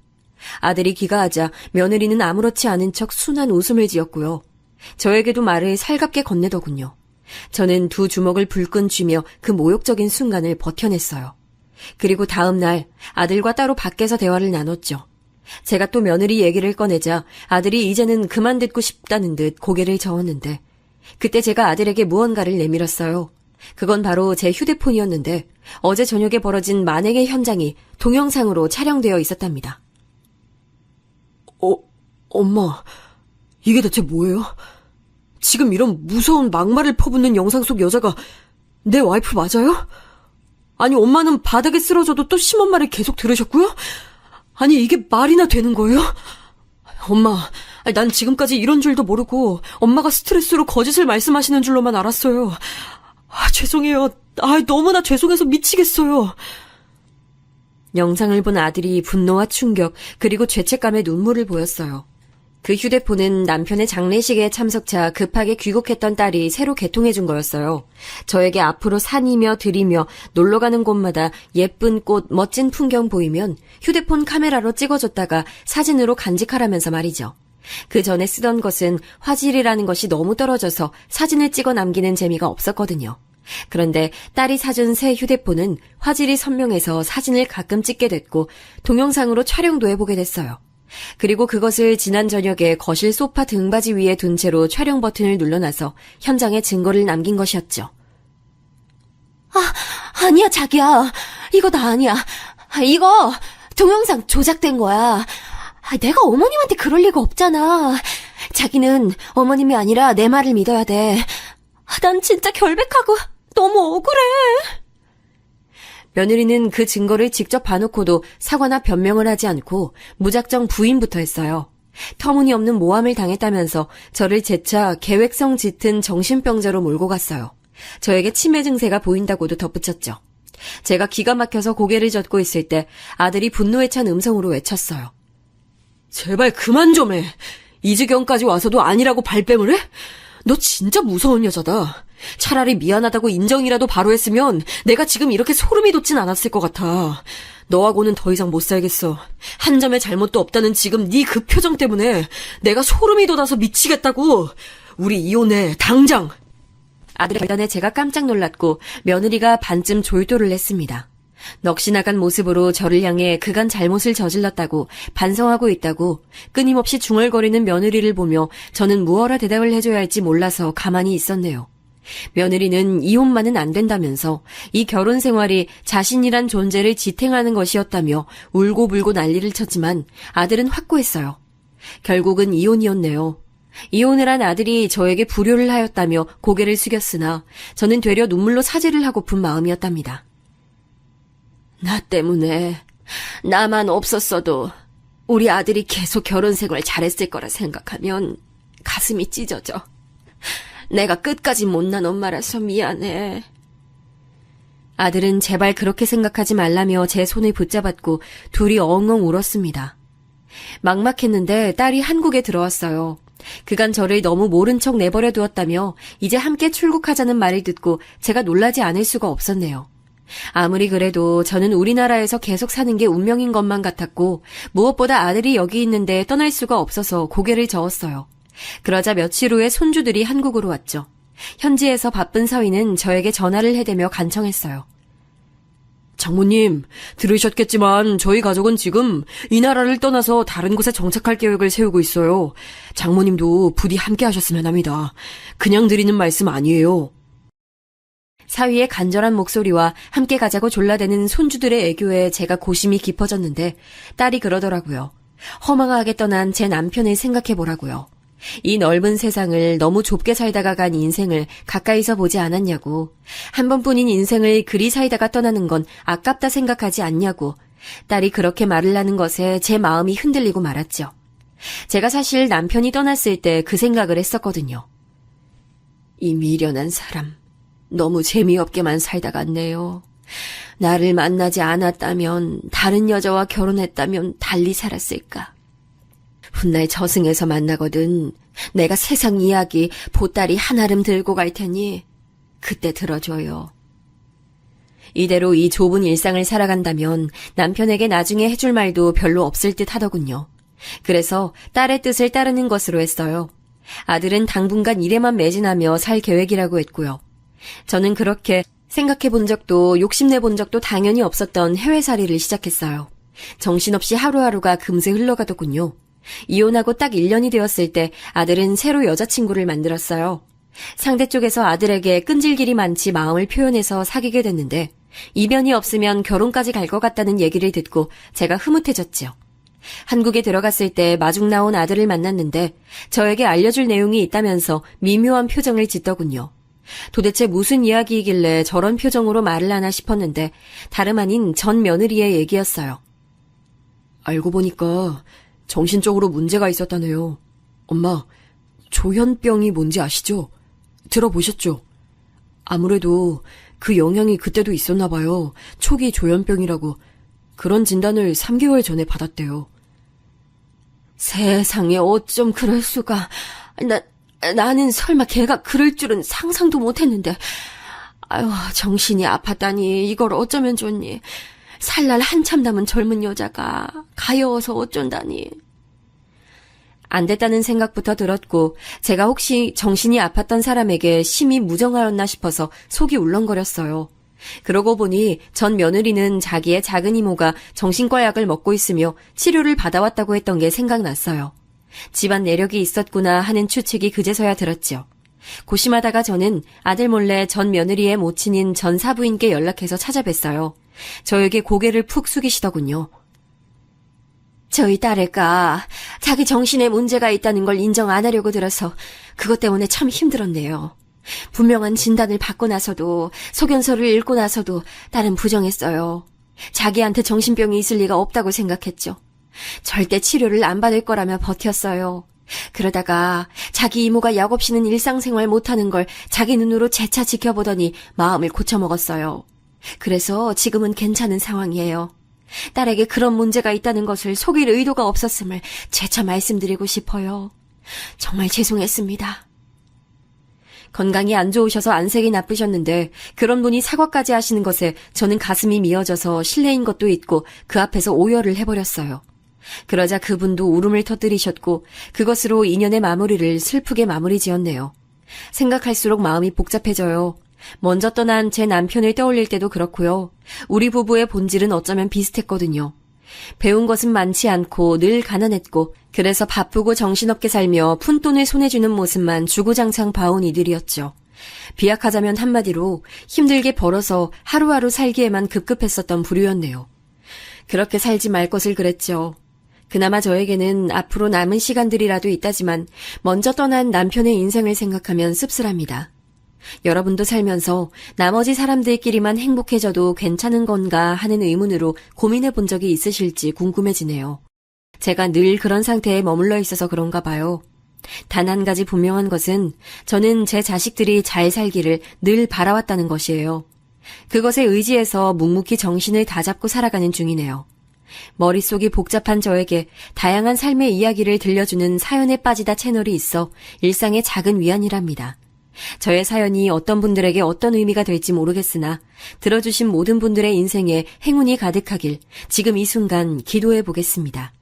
아들이 귀가하자 며느리는 아무렇지 않은 척 순한 웃음을 지었고요. 저에게도 말을 살갑게 건네더군요. 저는 두 주먹을 불끈 쥐며 그 모욕적인 순간을 버텨냈어요. 그리고 다음 날 아들과 따로 밖에서 대화를 나눴죠. 제가 또 며느리 얘기를 꺼내자 아들이 이제는 그만 듣고 싶다는 듯 고개를 저었는데 그때 제가 아들에게 무언가를 내밀었어요. 그건 바로 제 휴대폰이었는데 어제 저녁에 벌어진 만행의 현장이 동영상으로 촬영되어 있었답니다. 엄마, 이게 대체 뭐예요? 지금 이런 무서운 막말을 퍼붓는 영상 속 여자가 내 와이프 맞아요? 아니, 엄마는 바닥에 쓰러져도 또 심한 말을 계속 들으셨고요? 아니, 이게 말이나 되는 거예요? 엄마, 난 지금까지 이런 줄도 모르고 엄마가 스트레스로 거짓을 말씀하시는 줄로만 알았어요. 죄송해요. 너무나 죄송해서 미치겠어요. 영상을 본 아들이 분노와 충격 그리고 죄책감에 눈물을 보였어요. 그 휴대폰은 남편의 장례식에 참석차 급하게 귀국했던 딸이 새로 개통해준 거였어요. 저에게 앞으로 산이며 들이며 놀러가는 곳마다 예쁜 꽃, 멋진 풍경 보이면 휴대폰 카메라로 찍어줬다가 사진으로 간직하라면서 말이죠. 그 전에 쓰던 것은 화질이라는 것이 너무 떨어져서 사진을 찍어 남기는 재미가 없었거든요. 그런데 딸이 사준 새 휴대폰은 화질이 선명해서 사진을 가끔 찍게 됐고 동영상으로 촬영도 해보게 됐어요. 그리고 그것을 지난 저녁에 거실 소파 등받이 위에 둔 채로 촬영 버튼을 눌러놔서 현장에 증거를 남긴 것이었죠. 아니야 자기야. 이거 나 아니야. 이거 동영상 조작된 거야. 내가 어머님한테 그럴 리가 없잖아. 자기는 어머님이 아니라 내 말을 믿어야 돼. 난 진짜 결백하고 너무 억울해. 며느리는 그 증거를 직접 봐놓고도 사과나 변명을 하지 않고 무작정 부인부터 했어요. 터무니없는 모함을 당했다면서 저를 재차 계획성 짙은 정신병자로 몰고 갔어요. 저에게 치매 증세가 보인다고도 덧붙였죠. 제가 기가 막혀서 고개를 젓고 있을 때 아들이 분노에 찬 음성으로 외쳤어요. 제발 그만 좀 해. 이 지경까지 와서도 아니라고 발뺌을 해? 너 진짜 무서운 여자다. 차라리 미안하다고 인정이라도 바로 했으면 내가 지금 이렇게 소름이 돋진 않았을 것 같아. 너하고는 더 이상 못 살겠어. 한 점의 잘못도 없다는 지금 네 그 표정 때문에 내가 소름이 돋아서 미치겠다고. 우리 이혼해, 당장. 아들의 결단에 제가 깜짝 놀랐고 며느리가 반쯤 졸도를 했습니다. 넋이 나간 모습으로 저를 향해 그간 잘못을 저질렀다고 반성하고 있다고 끊임없이 중얼거리는 며느리를 보며 저는 무어라 대답을 해줘야 할지 몰라서 가만히 있었네요. 며느리는 이혼만은 안 된다면서 이 결혼 생활이 자신이란 존재를 지탱하는 것이었다며 울고불고 난리를 쳤지만 아들은 확고했어요. 결국은 이혼이었네요. 이혼을 한 아들이 저에게 불효를 하였다며 고개를 숙였으나 저는 되려 눈물로 사죄를 하고픈 마음이었답니다. 나 때문에 나만 없었어도 우리 아들이 계속 결혼 생활 잘했을 거라 생각하면 가슴이 찢어져. 내가 끝까지 못난 엄마라서 미안해. 아들은 제발 그렇게 생각하지 말라며 제 손을 붙잡았고 둘이 엉엉 울었습니다. 막막했는데 딸이 한국에 들어왔어요. 그간 저를 너무 모른 척 내버려 두었다며 이제 함께 출국하자는 말을 듣고 제가 놀라지 않을 수가 없었네요. 아무리 그래도 저는 우리나라에서 계속 사는 게 운명인 것만 같았고 무엇보다 아들이 여기 있는데 떠날 수가 없어서 고개를 저었어요. 그러자 며칠 후에 손주들이 한국으로 왔죠. 현지에서 바쁜 서인은 저에게 전화를 해대며 간청했어요. 장모님, 들으셨겠지만 저희 가족은 지금 이 나라를 떠나서 다른 곳에 정착할 계획을 세우고 있어요. 장모님도 부디 함께 하셨으면 합니다. 그냥 드리는 말씀 아니에요. 사위의 간절한 목소리와 함께 가자고 졸라대는 손주들의 애교에 제가 고심이 깊어졌는데 딸이 그러더라고요. 허망하게 떠난 제 남편을 생각해보라고요. 이 넓은 세상을 너무 좁게 살다가 간 인생을 가까이서 보지 않았냐고. 한 번뿐인 인생을 그리 살다가 떠나는 건 아깝다 생각하지 않냐고. 딸이 그렇게 말을 하는 것에 제 마음이 흔들리고 말았죠. 제가 사실 남편이 떠났을 때 그 생각을 했었거든요. 이 미련한 사람, 너무 재미없게만 살다 갔네요. 나를 만나지 않았다면, 다른 여자와 결혼했다면 달리 살았을까. 훗날 저승에서 만나거든 내가 세상 이야기 보따리 한아름 들고 갈 테니 그때 들어줘요. 이대로 이 좁은 일상을 살아간다면 남편에게 나중에 해줄 말도 별로 없을 듯 하더군요. 그래서 딸의 뜻을 따르는 것으로 했어요. 아들은 당분간 일에만 매진하며 살 계획이라고 했고요. 저는 그렇게 생각해 본 적도 욕심내 본 적도 당연히 없었던 해외살이를 시작했어요. 정신없이 하루하루가 금세 흘러가더군요. 이혼하고 딱 1년이 되었을 때 아들은 새로 여자친구를 만들었어요. 상대 쪽에서 아들에게 끈질길이 많지 마음을 표현해서 사귀게 됐는데 이변이 없으면 결혼까지 갈 것 같다는 얘기를 듣고 제가 흐뭇해졌죠. 한국에 들어갔을 때 마중 나온 아들을 만났는데 저에게 알려줄 내용이 있다면서 미묘한 표정을 짓더군요. 도대체 무슨 이야기이길래 저런 표정으로 말을 하나 싶었는데 다름 아닌 전 며느리의 얘기였어요. 알고 보니까 정신적으로 문제가 있었다네요. 엄마, 조현병이 뭔지 아시죠? 들어보셨죠? 아무래도 그 영향이 그때도 있었나 봐요. 초기 조현병이라고. 그런 진단을 3개월 전에 받았대요. 세상에 어쩜 그럴 수가. 나는 설마 걔가 그럴 줄은 상상도 못했는데. 아유, 정신이 아팠다니 이걸 어쩌면 좋니. 살 날 한참 남은 젊은 여자가 가여워서 어쩐다니. 안 됐다는 생각부터 들었고 제가 혹시 정신이 아팠던 사람에게 심히 무정하였나 싶어서 속이 울렁거렸어요. 그러고 보니 전 며느리는 자기의 작은 이모가 정신과 약을 먹고 있으며 치료를 받아왔다고 했던 게 생각났어요. 집안 내력이 있었구나 하는 추측이 그제서야 들었죠. 고심하다가 저는 아들 몰래 전 며느리의 모친인 전 사부인께 연락해서 찾아뵀어요. 저에게 고개를 푹 숙이시더군요. 저희 딸애가 자기 정신에 문제가 있다는 걸 인정 안 하려고 들어서 그것 때문에 참 힘들었네요. 분명한 진단을 받고 나서도, 소견서를 읽고 나서도 딸은 부정했어요. 자기한테 정신병이 있을 리가 없다고 생각했죠. 절대 치료를 안 받을 거라며 버텼어요. 그러다가 자기 이모가 약 없이는 일상생활 못하는 걸 자기 눈으로 재차 지켜보더니 마음을 고쳐먹었어요. 그래서 지금은 괜찮은 상황이에요. 딸에게 그런 문제가 있다는 것을 속일 의도가 없었음을 재차 말씀드리고 싶어요. 정말 죄송했습니다. 건강이 안 좋으셔서 안색이 나쁘셨는데 그런 분이 사과까지 하시는 것에 저는 가슴이 미어져서 실례인 것도 있고 그 앞에서 오열을 해버렸어요. 그러자 그분도 울음을 터뜨리셨고 그것으로 인연의 마무리를 슬프게 마무리 지었네요. 생각할수록 마음이 복잡해져요. 먼저 떠난 제 남편을 떠올릴 때도 그렇고요. 우리 부부의 본질은 어쩌면 비슷했거든요. 배운 것은 많지 않고 늘 가난했고 그래서 바쁘고 정신없게 살며 푼돈을 손에 쥐는 모습만 주구장창 봐온 이들이었죠. 비약하자면 한마디로 힘들게 벌어서 하루하루 살기에만 급급했었던 부류였네요. 그렇게 살지 말 것을 그랬죠. 그나마 저에게는 앞으로 남은 시간들이라도 있다지만 먼저 떠난 남편의 인생을 생각하면 씁쓸합니다. 여러분도 살면서 나머지 사람들끼리만 행복해져도 괜찮은 건가 하는 의문으로 고민해 본 적이 있으실지 궁금해지네요. 제가 늘 그런 상태에 머물러 있어서 그런가 봐요. 단 한 가지 분명한 것은 저는 제 자식들이 잘 살기를 늘 바라왔다는 것이에요. 그것에 의지해서 묵묵히 정신을 다잡고 살아가는 중이네요. 머릿속이 복잡한 저에게 다양한 삶의 이야기를 들려주는 사연에 빠지다 채널이 있어 일상의 작은 위안이랍니다. 저의 사연이 어떤 분들에게 어떤 의미가 될지 모르겠으나 들어주신 모든 분들의 인생에 행운이 가득하길 지금 이 순간 기도해 보겠습니다.